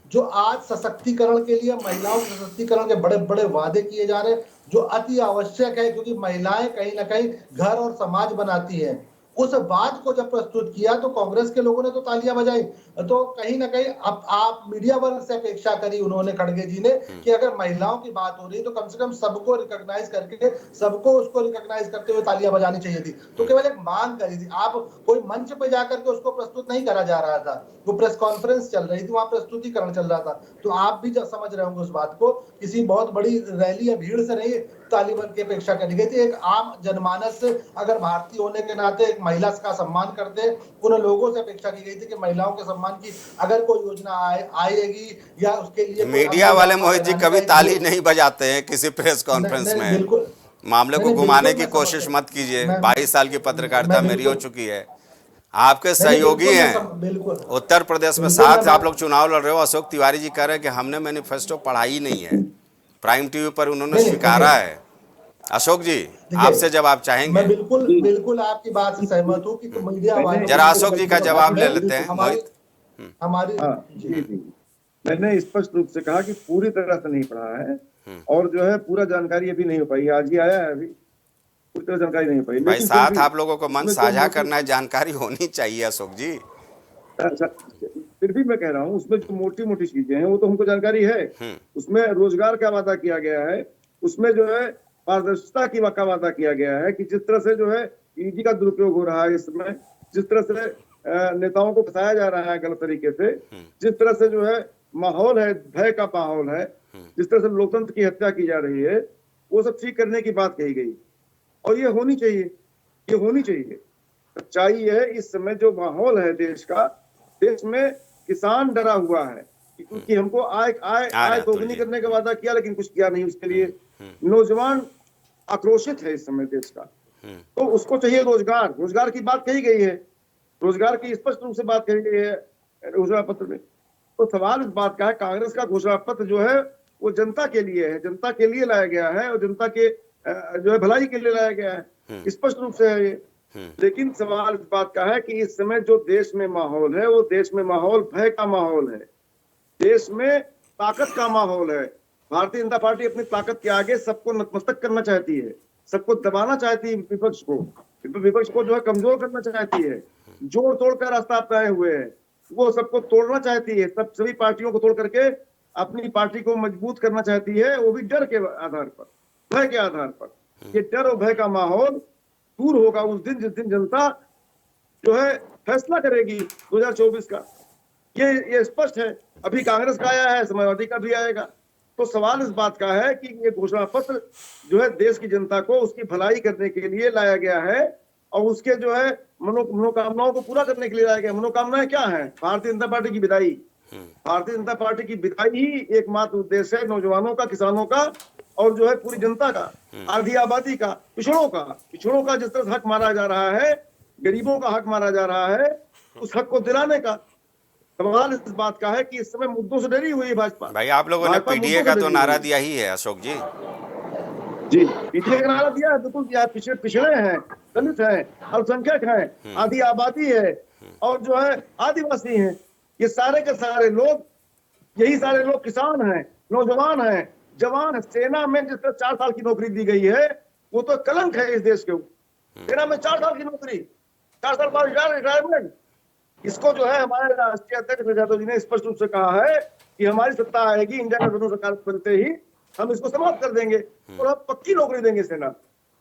जो आज सशक्तिकरण के लिए, महिलाओं के सशक्तिकरण के बड़े बड़े वादे किए जा रहे हैं, जो अति आवश्यक है, क्योंकि महिलाएं कहीं ना कहीं घर और समाज बनाती हैं। उस बात को जब प्रस्तुत किया तो कांग्रेस के लोगों ने तो तालियां बजाई। तो कहीं ना कहीं अब आप मीडिया वर्ग से अपेक्षा करी उन्होंने, खड़गे जी ने, कि अगर महिलाओं की बात हो रही तो कम से कम सबको रिकॉग्नाइज करके, सबको उसको रिकॉग्नाइज करते हुए तालियां बजानी चाहिए थी। तो केवल एक मांग करी थी, आप कोई मंच पे जाकर के उसको प्रस्तुत नहीं करा जा रहा था, वो प्रेस कॉन्फ्रेंस चल रही थी, वहां प्रस्तुतिकरण चल रहा था। तो आप भी जब समझ रहे होंगे उस बात को, किसी बहुत बड़ी रैली या भीड़ से नहीं ताली बन की अपेक्षा करी गई थी। एक आम जनमानस से, अगर भारतीय होने के नाते एक महिला का सम्मान करते, उन लोगों से अपेक्षा की गई थी कि महिलाओं के सम्मान की अगर कोई योजना आएगी या उसके लिए। मीडिया वाले मोहित जी कभी ताली नहीं बजाते हैं किसी प्रेस कॉन्फ्रेंस में। बिल्कुल, मामले को घुमाने की कोशिश मत कीजिए। 22 साल की पत्रकारिता मेरी हो चुकी है। आपके सहयोगी हैं उत्तर प्रदेश में, साथ आप लोग चुनाव लड़ रहे हो। अशोक तिवारी जी कह रहे हैं कि हमने मैनिफेस्टो पढ़ा ही नहीं है, प्राइम टीवी पर उन्होंने स्वीकारा है। अशोक जी, आपसे जवाब चाहेंगे। मैं बिल्कुल आपकी बात से सहमत हूँ कि तो मीडिया वाले, जरा अशोक जी का जवाब ले लेते हैं। हमारी मैंने स्पष्ट रूप से कहा कि पूरी तरह से नहीं पढ़ा है, और जो है पूरा जानकारी अभी नहीं हो पाई, आज ही आया है, अभी पूरी तरह जानकारी नहीं हो पाई। भाई साथ आप लोगों को मन साझा करना है, जानकारी होनी चाहिए अशोक जी। फिर भी मैं कह रहा हूँ उसमें जो मोटी मोटी चीजें हैं वो तो हमको जानकारी है। उसमें रोजगार का वादा किया गया है, उसमें जो है पारदर्शिता की वादा किया गया है कि जिस तरह से जो है ईडी का दुरुपयोग हो रहा है इस समय, जिस तरह से नेताओं को फंसाया जा रहा है गलत तरीके से, जिस तरह से जो है माहौल है, भय का माहौल है, जिस तरह से लोकतंत्र की हत्या की जा रही है, वो सब ठीक करने की बात कही गई। और ये होनी चाहिए, ये होनी चाहिए। सच्चाई है इस समय जो माहौल है देश का, देश में किसान डरा हुआ है क्योंकि हमको आय दोगुनी करने का वादा किया लेकिन कुछ किया नहीं उसके लिए। नौजवान आक्रोशित है इस समय देश का, तो उसको चाहिए रोजगार। रोजगार की बात कही गई है, रोजगार की स्पष्ट रूप से बात कही गई है घोषणा पत्र में। तो सवाल इस बात का है, कांग्रेस का घोषणा पत्र जो है वो जनता के लिए है, जनता के लिए लाया गया है और जनता के जो है भलाई के लिए लाया गया है, स्पष्ट रूप से है ये। लेकिन सवाल इस बात का है कि इस समय जो देश में माहौल है वो देश में माहौल भय का माहौल है, देश में ताकत का माहौल है। भारतीय जनता पार्टी अपनी ताकत के आगे सबको नतमस्तक करना चाहती है, सबको दबाना चाहती है, विपक्ष को जो है कमजोर करना चाहती है, जोड़ तोड़ का रास्ता अपनाए हुए है, वो सबको तोड़ना चाहती है, सभी पार्टियों को तोड़ करके अपनी पार्टी को मजबूत करना चाहती है, वो भी डर के आधार पर, भय के आधार पर। ये डर और भय का माहौल दूर होगा उस दिन जिस दिन जनता जो है फैसला करेगी 2024 का। ये स्पष्ट है। अभी कांग्रेस का आया है, समाजवादी का भी आएगा। तो सवाल इस बात का है कि ये घोषणा पत्र जो है देश की जनता को उसकी भलाई करने के लिए लाया गया है और उसके जो है मनोकामनाओं को पूरा करने के लिए लाया गया। मनोकामनाएं क्या है? भारतीय जनता पार्टी की विदाई। भारतीय जनता पार्टी की विदाई ही एकमात्र उद्देश्य है नौजवानों का, किसानों का, और जो है पूरी जनता का, आधी आबादी का, पिछड़ों का जिस तरह से हक मारा जा रहा है, गरीबों का हक मारा जा रहा है, उस हक को दिलाने का सवाल इस बात का है कि इस समय मुद्दों से डरी हुई है भाजपा। भाई आप लोगों ने पीडीए का तो नारा दिया ही है अशोक जी। जी, पीडीए का नारा दिया है, बिल्कुल दिया। पिछड़े हैं, दलित हैं, अल्पसंख्यक हैं, आधी आबादी है और जो है आदिवासी हैं, ये सारे के सारे लोग, यही सारे लोग किसान हैं, नौजवान हैं, जवान हैं। सेना में जिस तरह 4 साल की नौकरी दी गई है, वो तो कलंक है इस देश के ऊपर। सेना में 4 साल की नौकरी, 4 साल बाद रिटायरमेंट। इसको जो है हमारे राष्ट्रीय अध्यक्ष यादव जी ने स्पष्ट रूप से कहा है कि हमारी सत्ता आएगी, इंडिया में दोनों सरकार बनते ही हम इसको समाप्त कर देंगे और हम पक्की नौकरी देंगे। सेना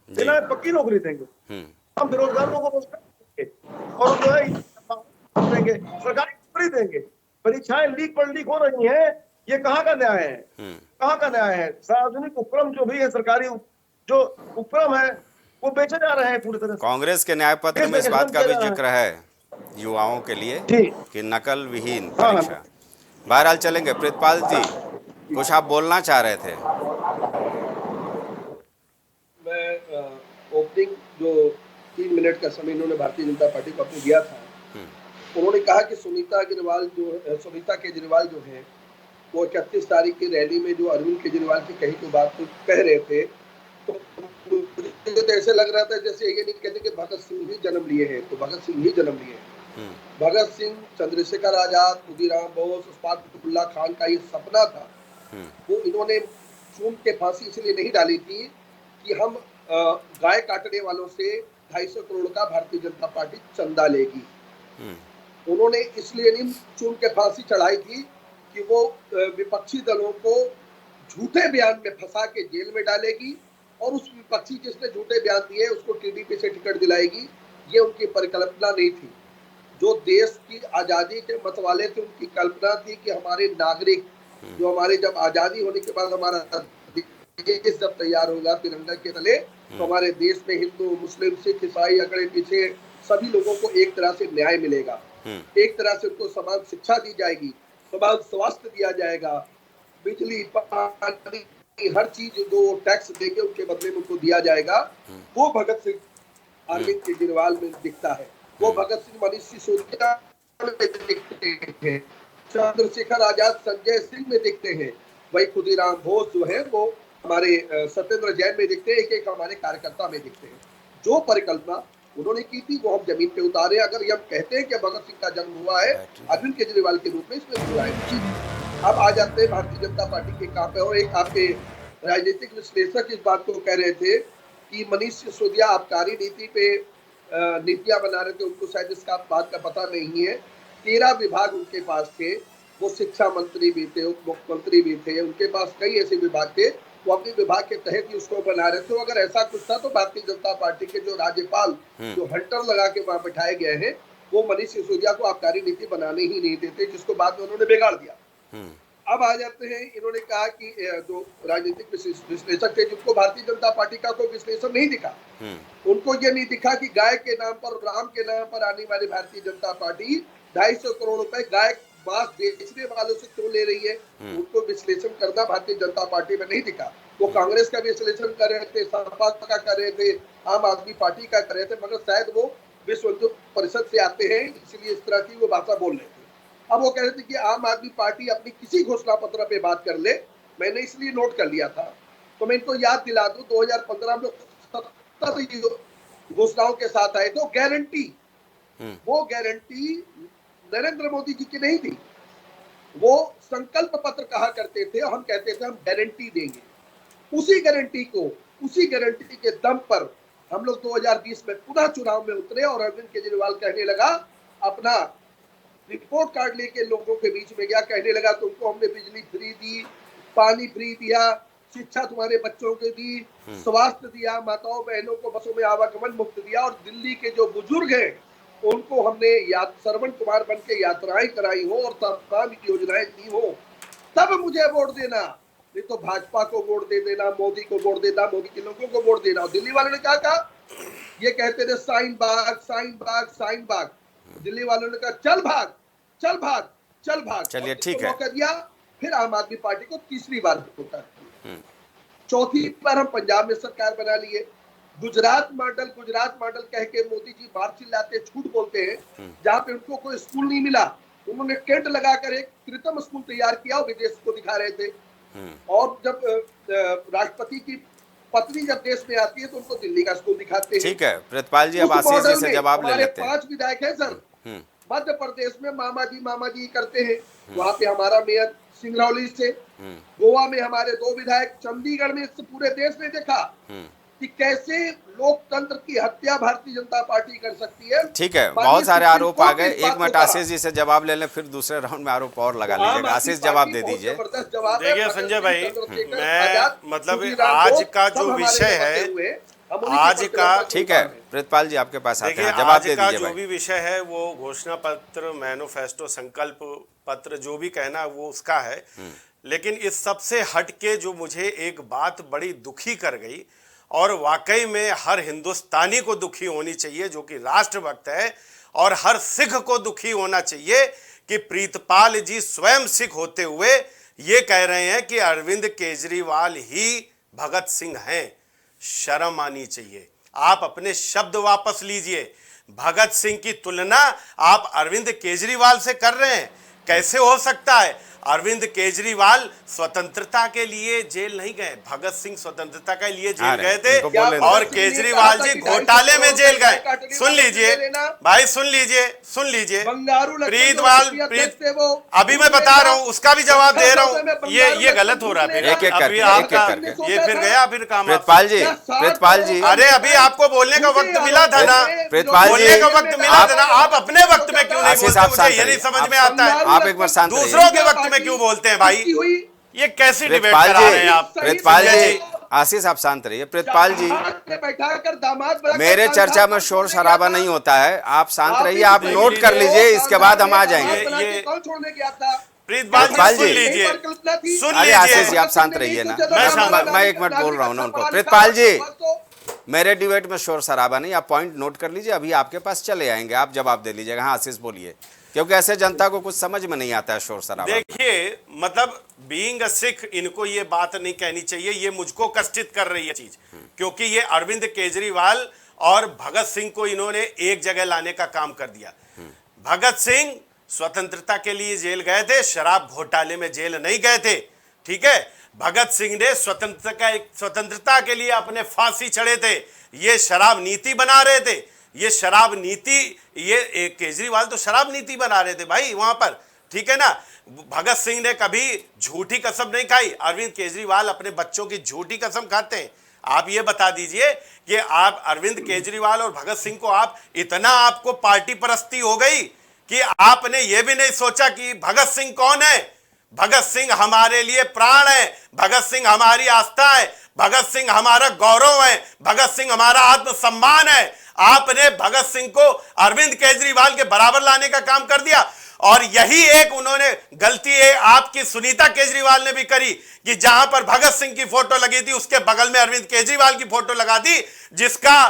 में पक्की नौकरी देंगे, हम बेरोजगारों को रोजगार देंगे और जो है देंगे, सरकारी नौकरी देंगे। परीक्षाएं लीक पर लीक हो रही हैं, ये कहाँ का न्याय है? कहाँ का न्याय है? सार्वजनिक उपक्रम जो भी है, सरकारी जो उपक्रम है, वो बेचे जा रहे हैं पूरी तरह से। कांग्रेस के न्याय पत्र में इस बात का भी जिक्र है युवाओं के लिए कि नकल विहीन परीक्षा। बहरहाल चलेंगे। प्रितपाल जी, कुछ आप बोलना चाह रहे थे? मैं ओपनिंग जो 3 मिनट का समय इन्होंने भारतीय जनता पार्टी को अपने दिया था, उन्होंने कहा कि सुनीता केजरीवाल जो है वो 31 तारीख की रैली में जो अरविंद केजरीवाल की कही कोई बात कह रहे थे, तो मुझे तो ऐसे लग रहा था जैसे ये नहीं कहते कि भगत सिंह ही जन्म लिए हैं, तो भगत सिंह ही जन्म लिए हैं। भगत सिंह, चंद्रशेखर आजाद, खुदीराम बोस, उस्ताद फतेहुल्लाह खान का ये सपना था, वो इन्होंने चूम के फांसी इसलिए नहीं डाली थी कि हम गाय काटने वालों से 250 करोड़ का भारतीय जनता पार्टी चंदा लेगी। उन्होंने इसलिए नहीं चूम के फांसी चढ़ाई थी कि वो विपक्षी दलों को झूठे बयान में फंसा के जेल में डालेगी और उस विपक्षी जिसने झूठे बयान दिए उसको टीडीपी से टिकट दिलाएगी। ये उनकी परिकल्पना नहीं थी। जो देश की आजादी के मतवाले थे, उनकी कल्पना थी कि हमारे नागरिक जो हमारे जब आजादी होने के बाद हमारा देश जब तैयार होगा तिरंगा के तले, तो हमारे देश में हिंदू, मुस्लिम, सिख, ईसाई, अगड़े पीछे सभी लोगों को एक तरह से न्याय मिलेगा, एक तरह से उनको समान शिक्षा दी जाएगी, समान स्वास्थ्य दिया जाएगा, बिजली, पानी, हर चीज जो टैक्स देंगे उनके बदले में उनको दिया जाएगा। वो भगत सिंह अरविंद केजरीवाल में दिखता है, वो भगत सिंह मनीष सिसोदिया में दिखते हैं, चंद्रशेखर आजाद संजय सिंह में दिखते हैं, वही खुदीराम बोस जो है वो हमारे सत्येंद्र जैन में दिखते हैं, एक हमारे कार्यकर्ता में दिखते हैं। जो परिकल्पना उन्होंने की थी वो हम जमीन पे उतारे। अगर ये हम कहते हैं कि भगत सिंह का जन्म हुआ है अरविंद केजरीवाल के रूप में, इसमें हुआ है। अब आ जाते हैं भारतीय जनता पार्टी के काम पे। और एक आपके राजनीतिक विश्लेषक इस बात को कह रहे थे कि मनीष सिसोदिया आबकारी नीति पे नीतियां बना रहे थे, उनको शायद इसका बात का पता नहीं है। 13 विभाग उनके पास थे, वो शिक्षा मंत्री भी थे, उप मुख्यमंत्री भी थे, उनके पास कई ऐसे विभाग थे, वो अपने विभाग के तहत ही उसको बना रहे थे। अगर ऐसा कुछ था तो भारतीय जनता पार्टी के जो राज्यपाल जो हंटर लगा के वहां बिठाए गए हैं, वो मनीष सिसोदिया को आबकारी नीति बनाने ही नहीं देते, जिसको बाद में उन्होंने बिगाड़ दिया। अब आ जाते हैं, इन्होंने कहा कि जो राजनीतिक विश्लेषक थे जिनको भारतीय जनता पार्टी का कोई विश्लेषण नहीं दिखा, उनको ये नहीं दिखा कि गाय के नाम पर, राम के नाम पर आने वाली भारतीय जनता पार्टी 250 करोड़ रुपए गाय मांस बेचने वालों से क्यों ले रही है, उनको विश्लेषण करना भारतीय जनता पार्टी में नहीं दिखा। वो कांग्रेस का विश्लेषण कर रहे थे, सपा का कर रहे थे, आम आदमी पार्टी का कर रहे थे, मगर शायद वो विश्व हिंदू परिषद से आते हैं इसलिए इस तरह की वो भाषा बोल रहे थे। अब वो कह रहे थे कि आम आदमी पार्टी अपनी किसी घोषणा पत्र पे बात कर ले, मैंने इसलिए नोट कर लिया था। तो मैं इनको याद दिला दूं, 2015 में 70 घोषणाओं के साथ आए तो गारंटी, वो गारंटी नरेंद्र मोदी जी की नहीं थी, वो संकल्प पत्र कहा करते थे और हम कहते थे हम गारंटी देंगे। उसी गारंटी के दम पर हम लोग 2020 में पुनः चुनाव में उतरे और अरविंद केजरीवाल कहने लगा, अपना रिपोर्ट कार्ड लेके लोगों के बीच में गया, कहने लगा तुमको हमने बिजली फ्री दी, पानी फ्री दिया, शिक्षा तुम्हारे बच्चों को दी, स्वास्थ्य दिया, माताओं बहनों को बसों में आवागमन मुक्त दिया, और दिल्ली के जो बुजुर्ग हैं उनको हमने श्रवण कुमार बन के यात्राएं कराई हो और तमाम योजनाएं दी हो, तब मुझे वोट देना, नहीं तो भाजपा को वोट दे देना, मोदी को वोट देना, मोदी के लोगों को वोट देना। और दिल्ली वालों ने क्या कहा, ये कहते थे साइन बाग, साइन बाग, साइन बाग। दिल्ली वालों ने कहा चल भाग, चल भाग, चल भाग। चलिए ठीक है। दिया, फिर आम आदमी पार्टी को तीसरी बार वोट। चौथी बार हम पंजाब में सरकार बना लिए। गुजरात मॉडल कह के मोदी जी बाहर चिल्लाते, झूठ बोलते हैं। जहां पे उनको कोई स्कूल नहीं मिला, उन्होंने टेंट लगाकर एक कृत्रिम स्कूल तैयार किया और विदेश को दिखा रहे थे। और जब राष्ट्रपति की पत्नी जब देश में आती है तो उनको दिल्ली का स्कूल दिखाते हैं। ठीक है प्रितपाल जी, अब आशीष जी से जवाब ले लेते हैं। 5 विधायक हैं सर। मध्य प्रदेश में मामा जी करते हैं, वहां पे हमारा मेयर सिंगरौली से। गोवा में हमारे 2 विधायक, चंडीगढ़ में इससे पूरे देश ने देखा कि कैसे लोकतंत्र की हत्या भारतीय जनता पार्टी कर सकती है। ठीक है, बहुत सारे आरोप आ गए। 1 मिनट आशीष जी से जवाब ले लें, फिर दूसरे राउंड में आरोप और लगा लीजिएगा। आशीष जवाब दे दीजिए। देखिए संजय भाई, मैं मतलब आज का जो विषय है, आज का, ठीक है प्रितपाल जी आपके पास आते हैं, जवाब दे दीजिए। आज का जो भी विषय है वो घोषणा पत्र, मैनिफेस्टो, संकल्प पत्र, जो भी कहना वो उसका है। लेकिन इस सबसे हटके जो मुझे एक बात बड़ी दुखी कर गई, और वाकई में हर हिंदुस्तानी को दुखी होनी चाहिए जो कि राष्ट्रभक्त है, और हर सिख को दुखी होना चाहिए कि प्रीतपाल जी स्वयं सिख होते हुए ये कह रहे हैं कि अरविंद केजरीवाल ही भगत सिंह हैं। शर्म आनी चाहिए। आप अपने शब्द वापस लीजिए। भगत सिंह की तुलना आप अरविंद केजरीवाल से कर रहे हैं, कैसे हो सकता है? अरविंद केजरीवाल स्वतंत्रता के लिए जेल नहीं गए, भगत सिंह स्वतंत्रता के लिए जेल गए थे, और केजरीवाल जी घोटाले में जेल गए। सुन लीजिए भाई, सुन लीजिए प्रीतपाल, अभी मैं बता रहा हूँ, उसका भी जवाब दे रहा हूँ। ये गलत हो रहा है। ये फिर गया, फिर काम। प्रितपाल जी, अरे अभी आपको बोलने का वक्त मिला था ना, बोलने का वक्त मिला था ना, आप अपने वक्त में क्यों नहीं बोलते? ये नहीं समझ में आता है। आप एक बार शांत रहिए। दूसरों के वक्त में क्यों बोलते हैं भाई? ये कैसी डिबेट करा रहे हैं आप? प्रितपाल जी, आशीष आप शांत रहिए। प्रितपाल जी, मेरे चर्चा में शोर शराबा नहीं होता है, आप शांत रहिए, आप नोट कर लीजिए, इसके बाद हम आ जाएंगे। प्रीतपाल जी सुन लीजिए। आशीष जी आप शांत रहिए ना, मैं 1 मिनट बोल रहा हूँ ना उनको। प्रितपाल जी, मेरे डिबेट में शोर शराबा नहीं, आप पॉइंट नोट कर लीजिए, अभी आपके पास चले आएंगे, आप जवाब दे लीजिएगा। हाँ आशीष बोलिए, क्योंकि ऐसे जनता को कुछ समझ में नहीं आता है शोर शराबा। देखिए, मतलब बीइंग अ सिख, इनको ये बात नहीं कहनी चाहिए, ये मुझको कष्टित कर रही है चीज, क्योंकि ये अरविंद केजरीवाल और भगत सिंह को इन्होंने एक जगह लाने का काम कर दिया। भगत सिंह स्वतंत्रता के लिए जेल गए थे, शराब घोटाले में जेल नहीं गए थे। ठीक है, भगत सिंह ने स्वतंत्रता के लिए अपने फांसी चढ़े थे, ये शराब नीति बना रहे थे। ये शराब नीति, ये केजरीवाल तो शराब नीति बना रहे थे भाई वहां पर। ठीक है ना, भगत सिंह ने कभी झूठी कसम नहीं खाई, अरविंद केजरीवाल अपने बच्चों की झूठी कसम खाते हैं। आप ये बता दीजिए कि आप अरविंद केजरीवाल और भगत सिंह को आप इतना, आपको पार्टी परस्ती हो गई कि आपने ये भी नहीं सोचा कि भगत सिंह कौन है। भगत सिंह हमारे लिए प्राण है, भगत सिंह हमारी आस्था है, भगत सिंह हमारा गौरव है, भगत सिंह हमारा आत्मसम्मान है। आपने भगत सिंह को अरविंद केजरीवाल के बराबर लाने का काम कर दिया, और यही एक उन्होंने गलती है आपकी सुनीता केजरीवाल ने भी करी कि जहां पर भगत सिंह की फोटो लगी थी उसके बगल में अरविंद केजरीवाल की फोटो लगा दी, जिसका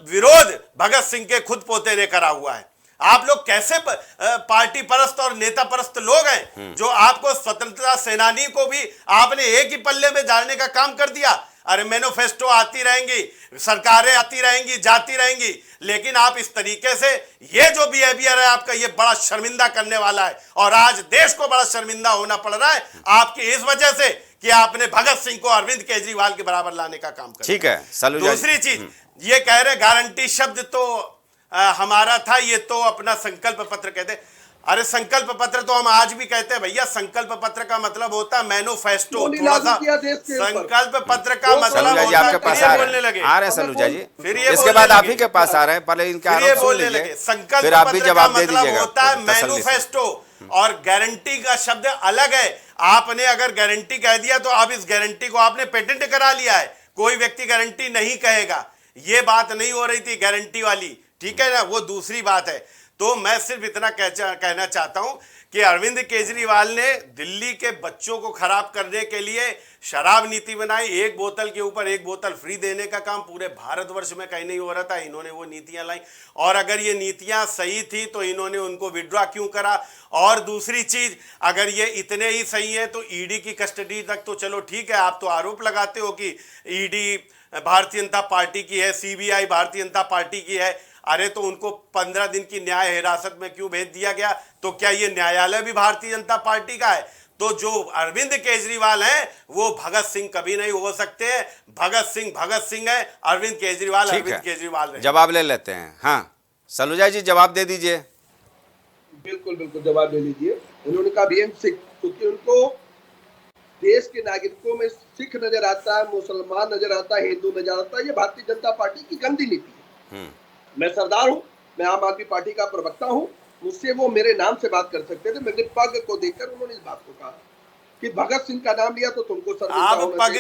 विरोध भगत सिंह के खुद पोते ने करा हुआ है। आप लोग कैसे पार्टी परस्त और नेता परस्त लोग हैं, जो आपको स्वतंत्रता सेनानी को भी आपने एक ही पल्ले में डालने का काम कर दिया। अरे मैनिफेस्टो आती रहेंगी, सरकारें आती रहेंगी, जाती रहेंगी, लेकिन आप इस तरीके से, ये जो बिहेवियर है आपका, ये बड़ा शर्मिंदा करने वाला है, और आज देश को बड़ा शर्मिंदा होना पड़ रहा है आपकी इस वजह से कि आपने भगत सिंह को अरविंद केजरीवाल के बराबर लाने का काम किया। ठीक है, दूसरी चीज ये कह रहे गारंटी शब्द तो हमारा था, ये तो अपना संकल्प पत्र कहते। अरे संकल्प पत्र तो हम आज भी कहते हैं भैया, संकल्प पत्र का मतलब होता है मैनिफेस्टो। थोड़ा सा संकल्प पत्र का मतलब होता है, आपके पास बोलने लगे आ रहे हैं सलूजा जी, फिर इसके बाद आप ही के पास आ रहे हैं, पहले इनके आरोप सुन लीजिए, संकल्प पत्र का मतलब होता है मैनिफेस्टो, और गारंटी का शब्द अलग है। आपने अगर गारंटी कह दिया तो आप इस गारंटी को आपने पेटेंट करा लिया है, कोई व्यक्ति गारंटी नहीं कहेगा। ये बात नहीं हो रही थी गारंटी वाली, ठीक है ना, वो दूसरी बात है। तो मैं सिर्फ इतना कहना चाहता हूं कि अरविंद केजरीवाल ने दिल्ली के बच्चों को खराब करने के लिए शराब नीति बनाई, एक बोतल के ऊपर एक बोतल फ्री देने का काम पूरे भारतवर्ष में कहीं नहीं हो रहा था, इन्होंने वो नीतियां लाई। और अगर ये नीतियां सही थी तो इन्होंने उनको विड्रॉ क्यों करा? और दूसरी चीज, अगर ये इतने ही सही है तो ईडी की कस्टडी तक तो चलो ठीक है, आप तो आरोप लगाते हो कि ईडी भारतीय जनता पार्टी की है, सीबीआई भारतीय जनता पार्टी की है। अरे तो उनको 15 दिन की न्याय हिरासत में क्यों भेज दिया गया? तो क्या ये न्यायालय भी भारतीय जनता पार्टी का है? तो जो अरविंद केजरीवाल हैं वो भगत सिंह कभी नहीं हो सकते हैं। भगत सिंह है, अरविंद केजरीवाल अरविंद केजरीवाल है। जवाब ले लेते हैं। हाँ सलूजा जी जवाब दे दीजिए। बिल्कुल बिल्कुल जवाब दे लीजिए। उन्होंने कहा भी सिख, क्योंकि उनको देश के नागरिकों में सिख नजर आता है, मुसलमान नजर आता है, हिंदू नजर आता है। ये भारतीय जनता पार्टी की गंदी नीति है। मैं सरदार हूँ, मैं आम आदमी पार्टी का प्रवक्ता हूँ, मुझसे वो मेरे नाम से बात कर सकते थे। मेरे पग को देखकर उन्होंने इस बात को कहा कि भगत सिंह का नाम लिया तो तुमको आप पग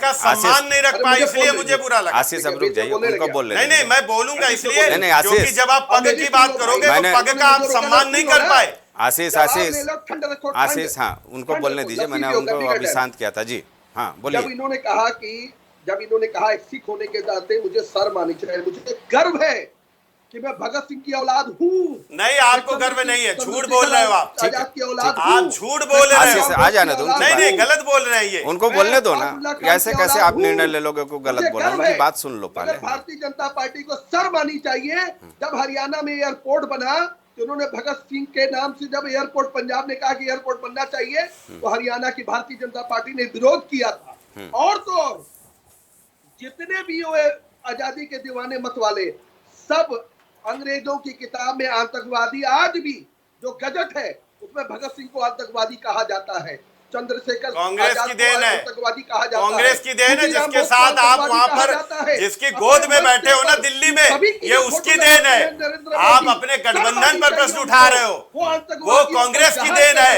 का सम्मान नहीं रख पाए, इसलिए मुझे बुरा लगा। आशीष अब रुक जाइए, उनको बोल नहीं नहीं मैं बोलूंगा इसलिए नहीं, क्योंकि जब आप पग की बात करोगे तो पग का आप सम्मान नहीं कर पाए। आशीष हाँ उनको बोलने दीजिए, मैंने उनको अभी शांत किया था जी। हाँ बोलिए। जब इन्होंने कहा एक सिख होने के नाते मुझे शर्म आनी चाहिए, मुझे गर्व है कि मैं भगत सिंह की औलाद हूँ। नहीं आपको गर्व नहीं है, झूठ बोल रहे हो आप। आजाद की औलाद आप झूठ बोल रहे हो। आ जाने दो, नहीं गलत बोल रहे हैं ये, उनको बोलने दो ना। कैसे कैसे आप निर्णय ले लोगे को गलत बोल रहे हैं? उनकी बात सुन लो पहले। भारतीय जनता पार्टी को शर्म आनी चाहिए। जब हरियाणा में एयरपोर्ट बना तो उन्होंने भगत सिंह के नाम से, जब एयरपोर्ट पंजाब ने कहा कि एयरपोर्ट बनना चाहिए तो हरियाणा की भारतीय जनता पार्टी ने विरोध किया था। और तो और जितने भी हुए आजादी के दीवाने मत वाले, सब अंग्रेजों की किताब में आतंकवादी, आज भी जो गजट है उसमें भगत सिंह को आतंकवादी कहा जाता है, चंद्रशेखर कांग्रेस की देन है, आतंकवादी कहा जाता है। कांग्रेस की देन है, जिसके साथ आप वहां पर जिसकी गोद में बैठे हो ना दिल्ली में, ये उसकी देन है। आप अपने गठबंधन पर प्रश्न उठा रहे हो, वो कांग्रेस की देन है,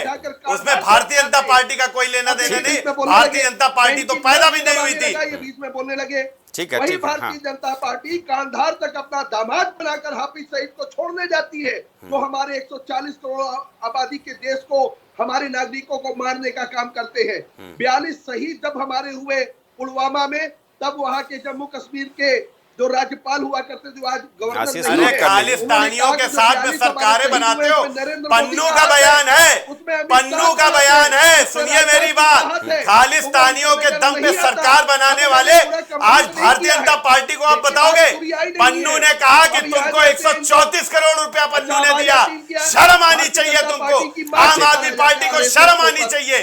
उसमें भारतीय जनता पार्टी का कोई लेना देना नहीं। भारतीय जनता पार्टी तो पैदा भी नहीं हुई थी। ये बीच में बोलने लगे। ठीक है, वही ठीक है, भारतीय जनता पार्टी कांधार तक अपना दामाद बनाकर हाफिज सईद को छोड़ने जाती है, जो हमारे 140 करोड़ आबादी के देश को, हमारे नागरिकों को मारने का काम करते हैं। 42 शहीद जब हमारे हुए पुलवामा में, तब वहां के जम्मू कश्मीर के जो राज्यपाल हुआ करते थे, आज गवर्नर खालिस्तानियों के साथ में सरकारें बनाते हो। पन्नू का बयान है, पन्नू का बयान है, सुनिए मेरी बात। खालिस्तानियों के दम पे सरकार बनाने वाले आज भारतीय जनता पार्टी को आप बताओगे? पन्नू ने कहा कि तुमको 134 करोड़ रुपया पन्नू ने दिया। शर्म आनी चाहिए तुमको, आम आदमी पार्टी को शर्म आनी चाहिए।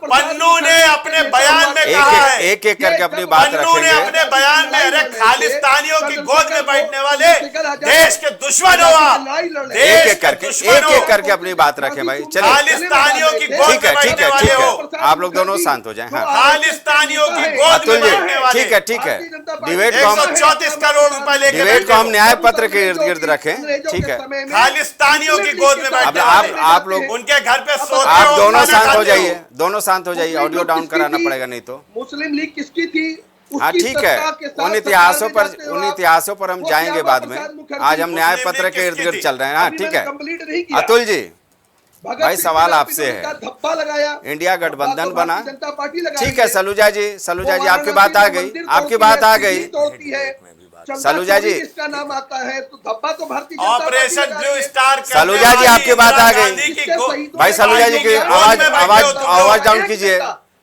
पन्नू ने अपने बयान में कहा है, एक एक करके अपनी बात पन्नू ने अपने बयान में, अरे खालिस्तानियों की गोद में बैठने वाले देश के दुश्मन हो आप। एक एक करके अपनी बात रखें भाई। चलिए खालिस्तानियों की गोद में बैठने वाले हो आप लोग दोनों शांत हो जाएं। हाँ खालिस्तानियों की गोद में बैठने वाले। ठीक है डिबेट को हम 134 करोड़ रुपए लेके डिबेट को हम न्याय पत्र के इर्द गिर्द रखें। ठीक है, खालिस्तानियों की गोद में बैठने वाले आप लोग उनके घर पे सोते हो। आप दोनों शांत हो जाइए, दोनों शांत हो जाइए। ऑडियो डाउन कराना पड़ेगा नहीं तो। मुस्लिम लीग किसकी थी? हाँ ठीक है, उन इतिहासों पर हम जाएंगे बाद में। आज हम न्याय पत्र के इर्द गिर्द चल रहे हैं। हाँ ठीक है अतुल जी, भाई सवाल आपसे है। धब्बा लगाया, इंडिया गठबंधन बना, जनता पार्टी लगाई। ठीक है सलूजा जी आपकी बात आ गई, आपकी बात आ गई। सलूजा जी इसका नाम आता है तो धब्बा तो भारतीय ऑपरेशन ब्लू स्टार। सलूजा जी आपकी बात आ गई। भाई सलूजा जी की आवाज डाउन कीजिए,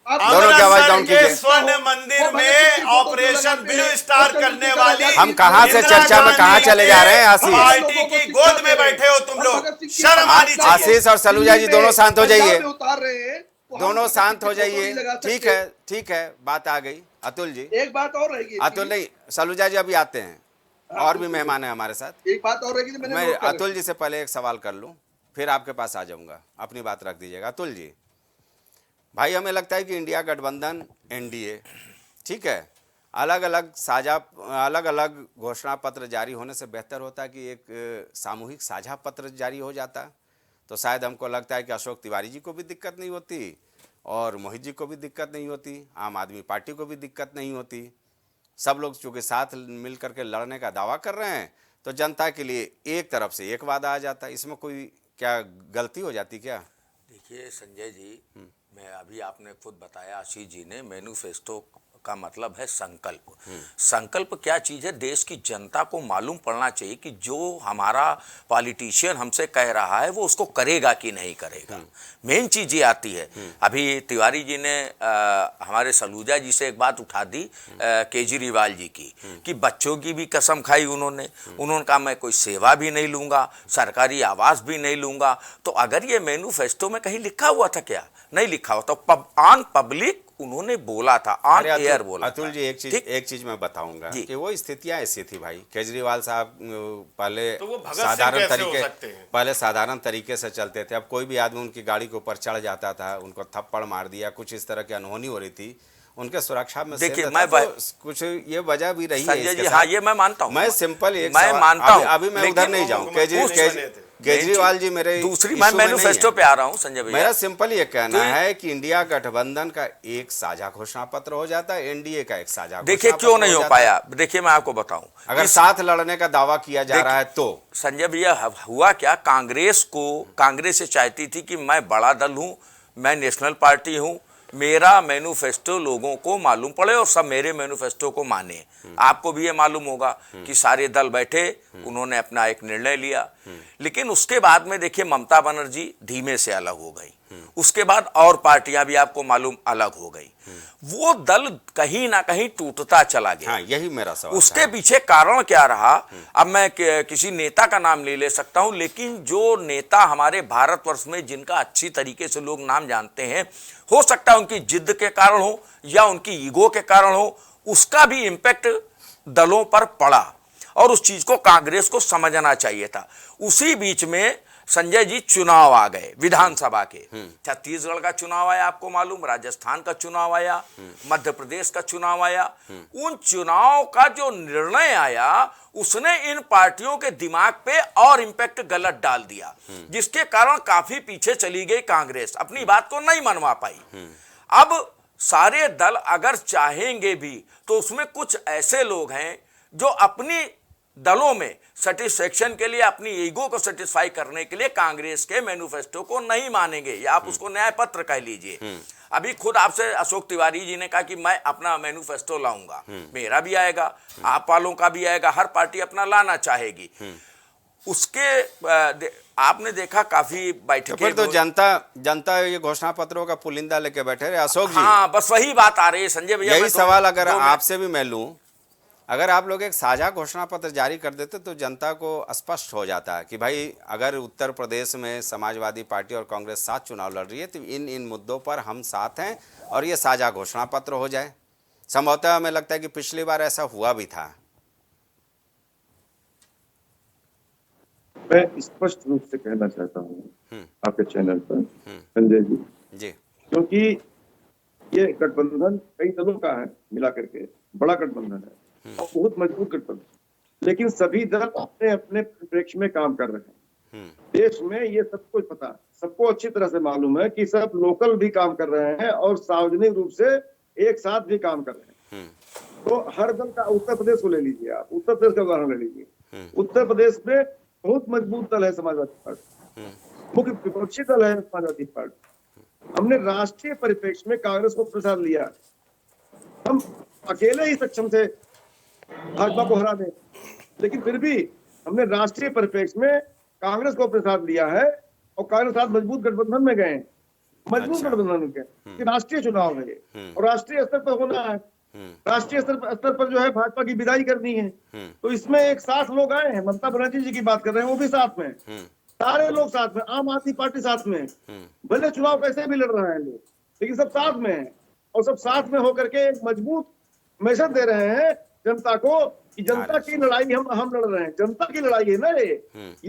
दोनों की आवाज डाउन कीजिए। स्वर्ण मंदिर में ऑपरेशन ब्लू स्टार करने वाली, हम कहाँ से चर्चा में कहाँ चले जा रहे हैं? आशीष पार्टी की गोद में बैठे हो तुम लोग, शर्म आनी चाहिए। आशीष और सलूजा जी दोनों शांत हो जाइए, उतार रहे हैं, दोनों शांत हो जाइए। ठीक है बात आ गई। अतुल जी एक बात और रहेगी। अतुल नहीं, सलूजा जी अभी आते हैं, और भी मेहमान है हमारे साथ। एक बात और रहेगी, मैं अतुल जी से पहले एक सवाल कर लूं, फिर आपके पास आ जाऊंगा। अपनी बात रख दीजिएगा। अतुल जी भाई, हमें लगता है कि इंडिया गठबंधन एनडीए, ठीक है, अलग अलग घोषणा पत्र जारी होने से बेहतर होता है कि एक सामूहिक साझा पत्र जारी हो जाता। तो शायद हमको लगता है कि अशोक तिवारी जी को भी दिक्कत नहीं होती और मोहित जी को भी दिक्कत नहीं होती, आम आदमी पार्टी को भी दिक्कत नहीं होती। सब लोग चूँकि साथ मिल करके लड़ने का दावा कर रहे हैं, तो तो जनता के लिए एक तरफ से एक वादा आ जाता, इसमें कोई क्या गलती हो जाती क्या? देखिए संजय जी, मैं अभी आपने खुद बताया, आशीष जी ने, मैनिफेस्टो का मतलब है संकल्प। संकल्प क्या चीज़ है, देश की जनता को मालूम पड़ना चाहिए कि जो हमारा पॉलिटिशियन हमसे कह रहा है वो उसको करेगा कि नहीं करेगा। मेन चीज़ ये आती है। अभी तिवारी जी ने हमारे सलूजा जी से एक बात उठा दी केजरीवाल जी की, कि बच्चों की भी कसम खाई उन्होंने कहा मैं कोई सेवा भी नहीं लूंगा, सरकारी आवास भी नहीं लूंगा। तो अगर ये मैनिफेस्टो में कहीं लिखा हुआ था क्या? नहीं लिखा हुआ। तो ऑन पब्लिक उन्होंने बोला था, ऑन एयर बोला। अतुल जी एक चीज मैं बताऊंगा कि वो स्थितियां ऐसी थी भाई। केजरीवाल साहब पहले तो साधारण तरीके से चलते थे। अब कोई भी आदमी उनकी गाड़ी के ऊपर चढ़ जाता था, उनको थप्पड़ मार दिया, कुछ इस तरह की अनहोनी हो रही थी। उनके सुरक्षा में देखिए कुछ ये वजह भी रही है जी। हाँ, ये मैं मानता हूँ। मैं सिंपल अभी मैं उधर नहीं जाऊँ। केजरीवाल जी मेरे दूसरी, मैं मैनिफेस्टो पे आ रहा हूं संजय भैया। मेरा सिंपल ये कहना है कि इंडिया गठबंधन का एक साझा घोषणा पत्र हो जाता है, एनडीए का एक साझा। देखिए क्यों नहीं हो पाया। देखिए मैं आपको बताऊं, अगर साथ लड़ने का दावा किया जा रहा है तो संजय भैया हुआ क्या, कांग्रेस ये चाहती थी कि मैं बड़ा दल हूं, मैं नेशनल पार्टी हूं, मेरा मैनिफेस्टो लोगों को मालूम पड़े और सब मेरे मैनिफेस्टो को माने। आपको भी ये मालूम होगा कि सारे दल बैठे, उन्होंने अपना एक निर्णय लिया। लेकिन उसके बाद में देखिए ममता बनर्जी धीमे से अलग हो गई, उसके बाद और पार्टियां भी आपको मालूम अलग हो गई। वो दल कहीं ना कहीं टूटता चला गया। हाँ, यही मेरा सवाल उसके पीछे कारण क्या रहा, अब मैं किसी नेता का नाम नहीं ले सकता हूं, लेकिन जो नेता हमारे भारतवर्ष में जिनका अच्छी तरीके से लोग नाम जानते हैं, हो सकता है उनकी जिद के कारण हो या उनकी ईगो के कारण हो, उसका भी इम्पैक्ट दलों पर पड़ा और उस चीज को कांग्रेस को समझना चाहिए था। उसी बीच में संजय जी चुनाव आ गए विधानसभा के। छत्तीसगढ़ का चुनाव आया, आपको मालूम, राजस्थान का चुनाव आया, मध्य प्रदेश का चुनाव आया। उन चुनाव का जो निर्णय आया उसने इन पार्टियों के दिमाग पे और इंपैक्ट गलत डाल दिया, जिसके कारण काफी पीछे चली गई कांग्रेस, अपनी बात को नहीं मनवा पाई। अब सारे दल अगर चाहेंगे भी तो उसमें कुछ ऐसे लोग हैं जो अपनी दलों में सेटिस्फेक्शन के लिए, अपनी ईगो को सेटिस्फाई करने के लिए कांग्रेस के मैनिफेस्टो को नहीं मानेंगे, या आप उसको न्याय पत्र कह लीजिए। अभी खुद आपसे अशोक तिवारी जी ने कहा कि मैं अपना मैनिफेस्टो लाऊंगा, मेरा भी आएगा, आप वालों का भी आएगा, हर पार्टी अपना लाना चाहेगी। उसके आपने देखा काफी बैठकें, फिर तो जनता ये घोषणा पत्रों का पुलिंदा लेके बैठे रहे। अशोक जी, हाँ, बस वही बात आ रही है संजय भैया। यही सवाल अगर आपसे भी मैं लूं, अगर आप लोग एक साझा घोषणा पत्र जारी कर देते तो जनता को स्पष्ट हो जाता है कि भाई अगर उत्तर प्रदेश में समाजवादी पार्टी और कांग्रेस साथ चुनाव लड़ रही है तो इन मुद्दों पर हम साथ हैं और ये साझा घोषणा पत्र हो जाए। संभवतः हमें लगता है कि पिछली बार ऐसा हुआ भी था। मैं स्पष्ट रूप से कहना चाहता हूँ आपके चैनल पर संजय जी, क्योंकि ये गठबंधन कई दलों का है, मिला करके बड़ा गठबंधन है और बहुत मजबूत गठबंधन, लेकिन सभी दल अपने अपने परिप्रेक्ष्य में काम कर रहे हैं। देश में ये सबको पता, सबको अच्छी तरह से मालूम है कि सब लोकल भी काम कर रहे हैं और सार्वजनिक रूप से एक साथ भी काम कर रहे हैं। तो हर दल का, उत्तर प्रदेश को ले लीजिए आप, उत्तर प्रदेश का उदाहरण ले लीजिए। उत्तर प्रदेश में बहुत मजबूत दल है समाजवादी पार्टी, मुख्य विपक्षी दल है समाजवादी पार्टी। हमने राष्ट्रीय परिप्रेक्ष्य में कांग्रेस को प्रसाद लिया, हम अकेले ही सक्षम थे भाजपा को हरा दे, लेकिन फिर भी हमने राष्ट्रीय परिप्रेक्ष्य में कांग्रेस को प्रसाद लिया है और कांग्रेस साथ मजबूत गठबंधन में गए, मजबूत गठबंधन में गए। राष्ट्रीय चुनाव है और राष्ट्रीय स्तर पर होना है, राष्ट्रीय स्तर पर जो है भाजपा की विदाई करनी है। तो इसमें एक साथ लोग आए हैं, ममता बनर्जी जी की बात कर रहे हैं, वो भी साथ में, सारे लोग साथ में, आम आदमी पार्टी साथ में, भले चुनाव कैसे भी लड़ रहे हैं लोग, लेकिन सब साथ में है और सब साथ में होकर के एक मजबूत मैसेज दे रहे हैं जनता को कि जनता की लड़ाई हम लड़ रहे हैं। जनता की लड़ाई है ना ये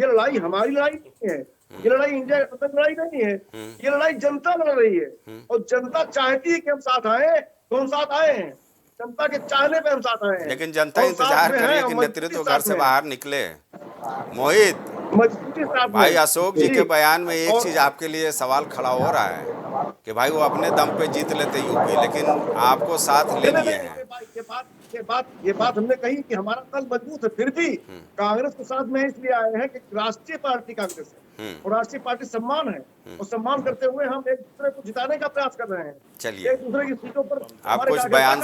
लड़ाई हमारी लड़ाई नहीं है, ये लड़ाई इंडिया लड़ाई नहीं है, ये लड़ाई जनता लड़ रही है और जनता चाहती है कि हम साथ आए तो हम साथ आए हैं, जनता के चाहने पे हम साथ आए हैं। लेकिन जनता इंतजार कर रही है कि नेतृत्व घर से बाहर निकले। मोहित भाई, अशोक जी के बयान में एक चीज आपके लिए सवाल खड़ा हो रहा है कि भाई वो अपने दम पे जीत लेते यूपी, लेकिन आपको साथ ले लिए हैं। ये बात हमने कही कि हमारा दल मजबूत है, फिर भी कांग्रेस के साथ में इसलिए आए हैं कि राष्ट्रीय पार्टी कांग्रेस है और राष्ट्रीय पार्टी सम्मान है, और सम्मान करते हुए हम एक दूसरे को जिताने का प्रयास कर रहे हैं। चलिए, एक दूसरे की सीटों पर आप कुछ बयान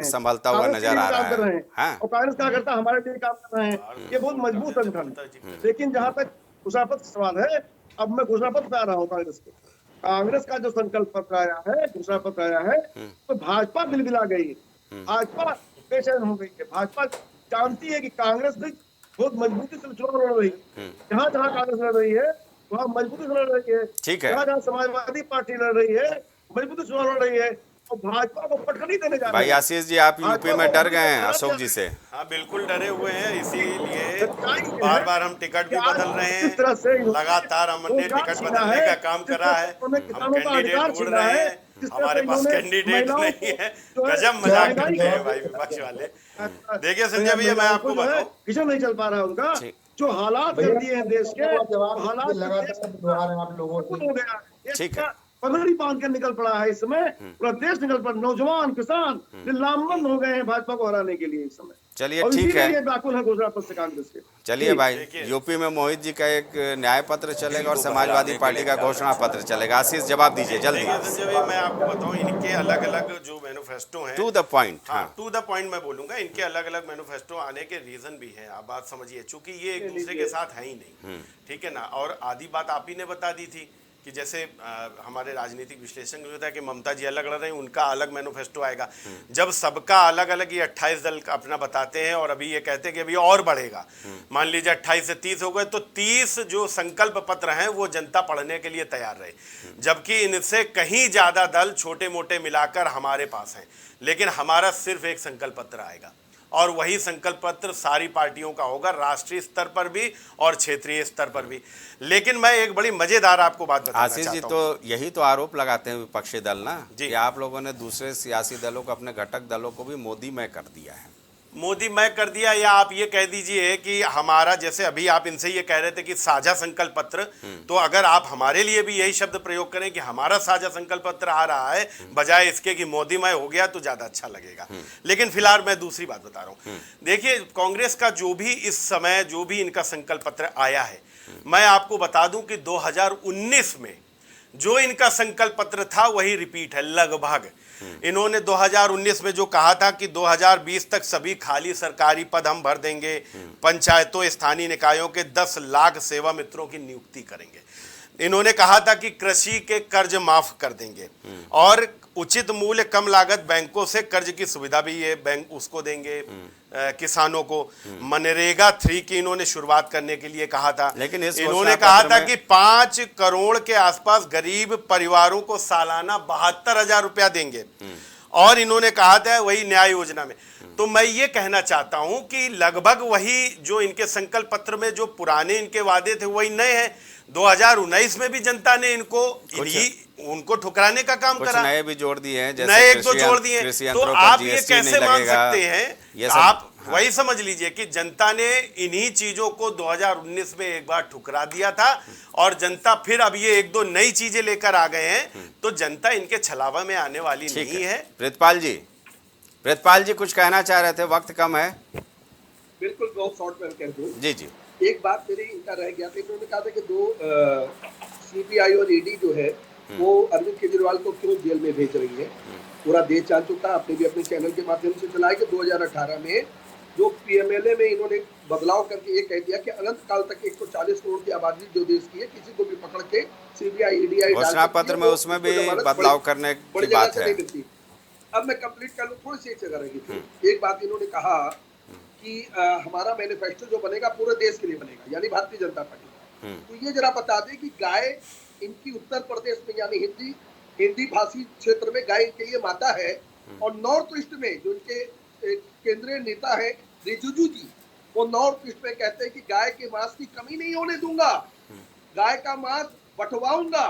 संभलता हुआ नजर आ रहा है। हाँ? और कांग्रेस कार्यकर्ता हमारे लिए काम कर रहे हैं। ये बहुत मजबूत संगठन है। लेकिन जहां तक घोषणापत्र का सवाल है, अब मैं घोषणापत्र पे आ रहा हूँ। कांग्रेस का जो संकल्प पत्र आया है, घोषणा पत्र आया है, तो भाजपा बिलबिला गई है, भाजपा बेचैन हो गई है। भाजपा जानती है कि कांग्रेस भी बहुत मजबूती से चुनाव लड़ रही है। जहां जहां कांग्रेस लड़ रही है वहां मजबूती से लड़ रही है। ठीक है। जहां जहां समाजवादी पार्टी लड़ रही है मजबूती से चुनाव लड़ रही है, और भाजपा को पटखनी देने जा रही है। भाई आशीष जी, आप यूपी में डर गए हैं अशोक जी से? हाँ, बिल्कुल डरे हुए हैं, इसीलिए बार बार हम टिकट भी बदल रहे हैं। लगातार हमने टिकट बदलने का काम करा है, हम कैंडिडेट ढूंढ रहे हैं, हमारे पास कैंडिडेट नहीं है। गजब मजाक करते हैं भाई विपक्ष वाले। देखिए संजय भैया, मैं आपको बताऊं, विजन नहीं चल पा रहा है उनका, जो हालात कर दिए हैं देश के, हालात लगातार आप लोगों से ठीक है, पगड़ी बांध कर निकल पड़ा है। इस समय पूरा देश निकल पड़ा, नौजवान किसान लामबंद हो गए हैं भाजपा को हराने के लिए इस समय। चलिए ठीक है, व्याकुल है घोषणा पत्र से कांग्रेस के। चलिए भाई, यूपी में मोहित जी का एक न्याय पत्र चलेगा और समाजवादी पार्टी का घोषणा पत्र चलेगा। आशीष जवाब दीजिए जल्दी। मैं आपको बताऊं, इनके अलग अलग जो मैनिफेस्टो हैं, टू द पॉइंट। हाँ, टू द पॉइंट मैं बोलूंगा। इनके अलग अलग मैनिफेस्टो आने के रीजन भी है, आप बात समझिए, चूंकि ये एक दूसरे के साथ है ही नहीं, ठीक है ना। और आधी बात आप ही ने बता दी थी कि जैसे हमारे राजनीतिक विश्लेषण होता है कि ममता जी अलग लड़ रहे हैं, उनका अलग मैनिफेस्टो आएगा। जब सबका अलग अलग, ये 28 दल अपना बताते हैं और अभी ये कहते हैं कि अभी और बढ़ेगा, मान लीजिए 28 से 30 हो गए, तो 30 जो संकल्प पत्र हैं वो जनता पढ़ने के लिए तैयार रहे, जबकि इनसे कहीं ज्यादा दल छोटे मोटे मिलाकर हमारे पास हैं। लेकिन हमारा सिर्फ एक संकल्प पत्र आएगा, और वही संकल्प पत्र सारी पार्टियों का होगा, राष्ट्रीय स्तर पर भी और क्षेत्रीय स्तर पर भी। लेकिन मैं एक बड़ी मजेदार आपको बात बताना आशीष जी, तो यही तो आरोप लगाते हैं विपक्षी दल ना, कि आप लोगों ने दूसरे सियासी दलों को, अपने घटक दलों को भी मोदी मैं कर दिया है। मोदी मैं कर दिया, या आप ये कह दीजिए कि हमारा, जैसे अभी आप इनसे ये कह रहे थे कि साझा संकल्प पत्र, तो अगर आप हमारे लिए भी यही शब्द प्रयोग करें कि हमारा साझा संकल्प पत्र आ रहा है, बजाय इसके कि मोदी मैं हो गया, तो ज्यादा अच्छा लगेगा। लेकिन फिलहाल मैं दूसरी बात बता रहा हूं। देखिए, कांग्रेस का जो भी इस समय जो भी इनका संकल्प पत्र आया है, मैं आपको बता दूं कि 2019 में जो इनका संकल्प पत्र था वही रिपीट है लगभग। इन्होंने 2019 में जो कहा था कि 2020 तक सभी खाली सरकारी पद हम भर देंगे, पंचायतों स्थानीय निकायों के 10 लाख सेवा मित्रों की नियुक्ति करेंगे। इन्होंने कहा था कि कृषि के कर्ज माफ कर देंगे और उचित मूल्य कम लागत बैंकों से कर्ज की सुविधा भी ये बैंक उसको देंगे किसानों को। मनरेगा 3 की इन्होंने शुरुआत करने के लिए कहा था। लेकिन इन्होंने कहा था कि 5 करोड़ के आसपास गरीब परिवारों को सालाना 72,000 रुपया देंगे, और इन्होंने कहा था वही न्याय योजना में। तो मैं ये कहना चाहता हूं कि लगभग वही जो इनके संकल्प पत्र में जो पुराने इनके वादे थे वही नए हैं। 2019 में भी जनता ने उनको ठुकराने का काम करा, नए भी जोड़ दिए हैं, नए एक दो जोड़ दिए। तो आप ये कैसे मान सकते हैं? आप वही समझ लीजिए कि जनता ने इन्हीं चीजों को 2019 में एक बार ठुकरा दिया था, और जनता फिर अब ये 1-2 नई चीजें लेकर आ गए हैं, तो जनता इनके छलावा में आने वाली नहीं है। प्रितपाल जी कुछ कहना चाह रहे थे, वक्त कम है। बिल्कुल, बहुत शॉर्ट में कह दूं। जी। एक बात मेरी इनका रह गया था, इन्होंने कहा था कि 2 सीबीआई और ईडी जो है वो अरविंद केजरीवाल को क्यों जेल में भेज रही है। पूरा देश जान चुका, आपने भी अपने चैनल के माध्यम से चलाया कि 2018 में जो पीएमएलए में इन्होंने बदलाव करके ये कह दिया कि अनंत काल तक 140 करोड़ की आबादी जो देश की है, किसी को भी पकड़ के सीबीआई ईडी घोषणा पत्र में उसमें भी बदलाव करने की बात है। अब मैं कंप्लीट कर लूं, थोड़ी सी एक जगह रही थी। एक बात इन्होंने कहा कि हमारा मैनिफेस्टो जो बनेगा पूरे देश के लिए बनेगा, यानी भारतीय जनता पार्टी का। तो ये जरा बता दें कि गाय इनकी उत्तर प्रदेश में यानी हिंदी भाषी क्षेत्र में गाय के लिए माता है, और नॉर्थ ईस्ट में जो इनके केंद्रीय नेता है रिजिजू जी, वो नॉर्थ ईस्ट में कहते हैं कि गाय के मांस की कमी नहीं होने दूंगा, गाय का मांस बंटवाऊंगा।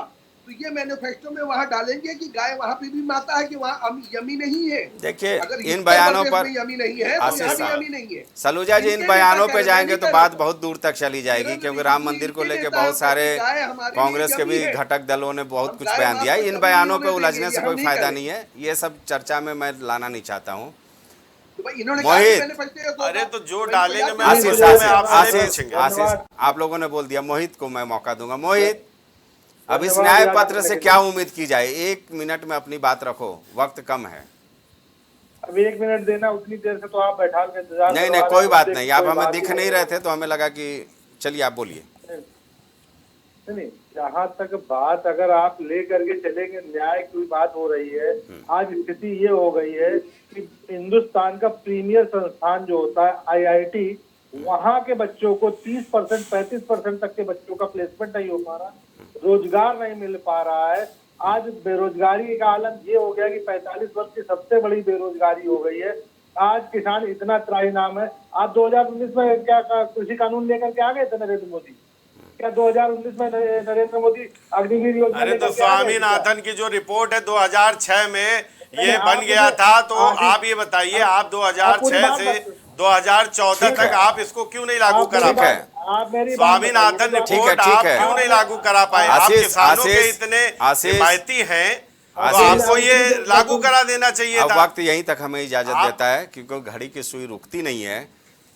तो ये मैनिफेस्टो में वहां डालेंगे कि गाय वहां पे भी माता है, कि वहां यमी नहीं है। देखिए, इन बयानों पर यमी नहीं है तो यहाँ भी यमी नहीं है। सलूजा जी, इन बयानों पे जाएंगे तो बात बहुत दूर तक चली जाएगी, क्योंकि राम मंदिर को लेकर बहुत सारे कांग्रेस के भी घटक दलों ने बहुत कुछ बयान दिया है। इन बयानों पे उलझने से कोई फायदा नहीं है, ये सब चर्चा में मैं लाना नहीं चाहता हूँ। तो भाई इन्होंने मोहित, मैंने परिचय होगा। अरे तो जो डालेंगे मैं आशीष उसमें आशीष आपसे आशीष पूछेंगे। आशीष आप लोगों ने बोल दिया, मोहित को मैं मौका दूंगा। मोहित, अब इस धन्यवाद न्याय याद पत्र करने से के क्या लिए। उम्मीद की जाए? 1 मिनट में अपनी बात रखो, वक्त कम है। अब 1 मिनट देना, उतनी देर से तो आप बैठा के इंतजार नहीं करवा नहीं रहे कोई हैं, बात मुद्दे नहीं, की आप कोई हमें बात दिख नहीं रहे थे तो हमें लगा कि चलिए आप बोलिए। नहीं, जहाँ तक बात अगर आप ले करके चलेंगे, न्याय की बात हो रही है। आज स्थिति ये हो गई है कि हिंदुस्तान का प्रीमियर संस्थान जो होता है IIT, वहाँ के बच्चों को 30% 35% तक के बच्चों का प्लेसमेंट नहीं हो पा रहा, रोजगार नहीं मिल पा रहा है। आज बेरोजगारी का आलम ये हो गया कि 45 वर्ष की सबसे बड़ी बेरोजगारी हो गई है। आज किसान इतना त्राहिमाम है। आप 2019 में क्या कृषि कानून लेकर के आ गए थे नरेंद्र मोदी? क्या 2019 में नरेंद्र मोदी अग्निवीर योजना अरे तो लेकर के आ गए? स्वामीनाथन की जो रिपोर्ट है 2006 में ये आप बन गया मुझे- था, तो आप- आप ये बताइए, आप 2006 बात से बता- 2014 ठीक तक है। आप इसको क्यों नहीं लागू आप करा मेरी पाए? बात- आप मेरी बात स्वामीनाथन बताइए। रिपोर्ट ठीक आप है। क्यों नहीं लागू करा पाए? आप आशीष, किसानों के आशीष, इतने आशीष, हिमायती हैं, तो आशीष, आपको ये लागू करा देना चाहिए अब था। वक्त यहीं तक हमें इजाजत आप- देता है क्योंकि घड़ी की सुई रुकती नहीं है।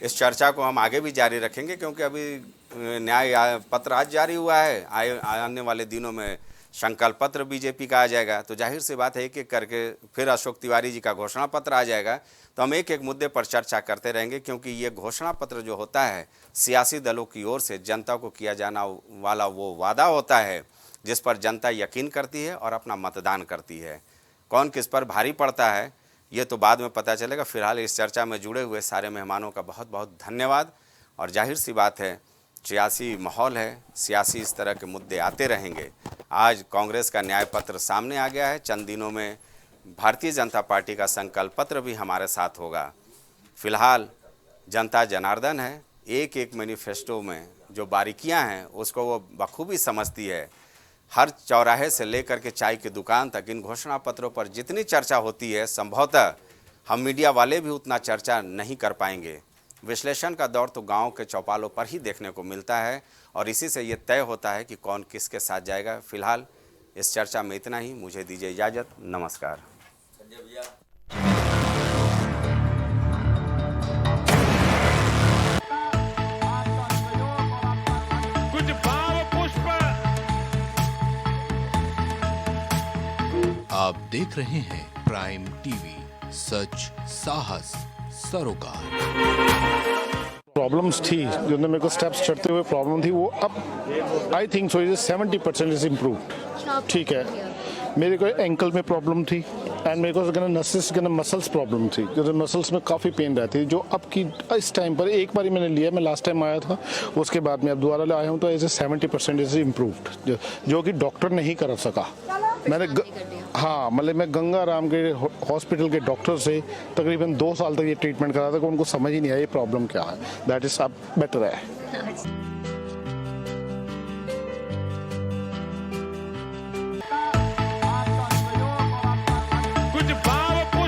इस चर्चा को हम आगे भी जारी रखेंगे क्योंकि अभी न्याय पत्र आज जारी हुआ है, आने वाले दिनों में संकल्प पत्र बीजेपी का आ जाएगा, तो जाहिर सी बात है एक एक करके फिर अशोक तिवारी जी का घोषणा पत्र आ जाएगा। तो हम एक एक मुद्दे पर चर्चा करते रहेंगे क्योंकि ये घोषणा पत्र जो होता है सियासी दलों की ओर से जनता को किया जाना वाला वो वादा होता है जिस पर जनता यकीन करती है और अपना मतदान करती है। कौन किस पर भारी पड़ता है ये तो बाद में पता चलेगा। फिलहाल इस चर्चा में जुड़े हुए सारे मेहमानों का बहुत बहुत धन्यवाद। और जाहिर सी बात है सियासी माहौल है, सियासी इस तरह के मुद्दे आते रहेंगे। आज कांग्रेस का न्याय पत्र सामने आ गया है, चंद दिनों में भारतीय जनता पार्टी का संकल्प पत्र भी हमारे साथ होगा। फिलहाल जनता जनार्दन है, एक एक मैनिफेस्टो में जो बारीकियां हैं उसको वो बखूबी समझती है। हर चौराहे से लेकर के चाय की दुकान तक इन घोषणा पत्रों पर जितनी चर्चा होती है संभवतः हम मीडिया वाले भी उतना चर्चा नहीं कर पाएंगे। विश्लेषण का दौर तो गांव के चौपालों पर ही देखने को मिलता है और इसी से ये तय होता है कि कौन किसके साथ जाएगा। फिलहाल इस चर्चा में इतना ही, मुझे दीजिए इजाज़त, नमस्कार। कुछ भाव पुष्प। आप देख रहे हैं प्राइम टीवी, सच साहस सरोकार। प्रॉब्लम्स थी जो मेरे को स्टेप्स चढ़ते हुए प्रॉब्लम थी, वो अब I think so 70% is improved. ठीक है, मेरे को एंकल में प्रॉब्लम थी एंड मेरे को नसेस मसल्स प्रॉब्लम थी, जो मसल्स में काफ़ी पेन रहती है, जो अब की इस टाइम पर एक बार मैंने लिया, मैं लास्ट टाइम आया था, उसके बाद मैं अब दोबारा आया हूँ, तो ऐसे 70% इज इम्प्रूव्ड, जो कि डॉक्टर नहीं कर सका। मैंने हाँ मतलब मैं गंगा राम के हॉस्पिटल के डॉक्टर से तकरीबन 2 साल तक ये ट्रीटमेंट करा था कि उनको समझ ही नहीं आया ये प्रॉब्लम क्या है। दैट इज अब बेटर है।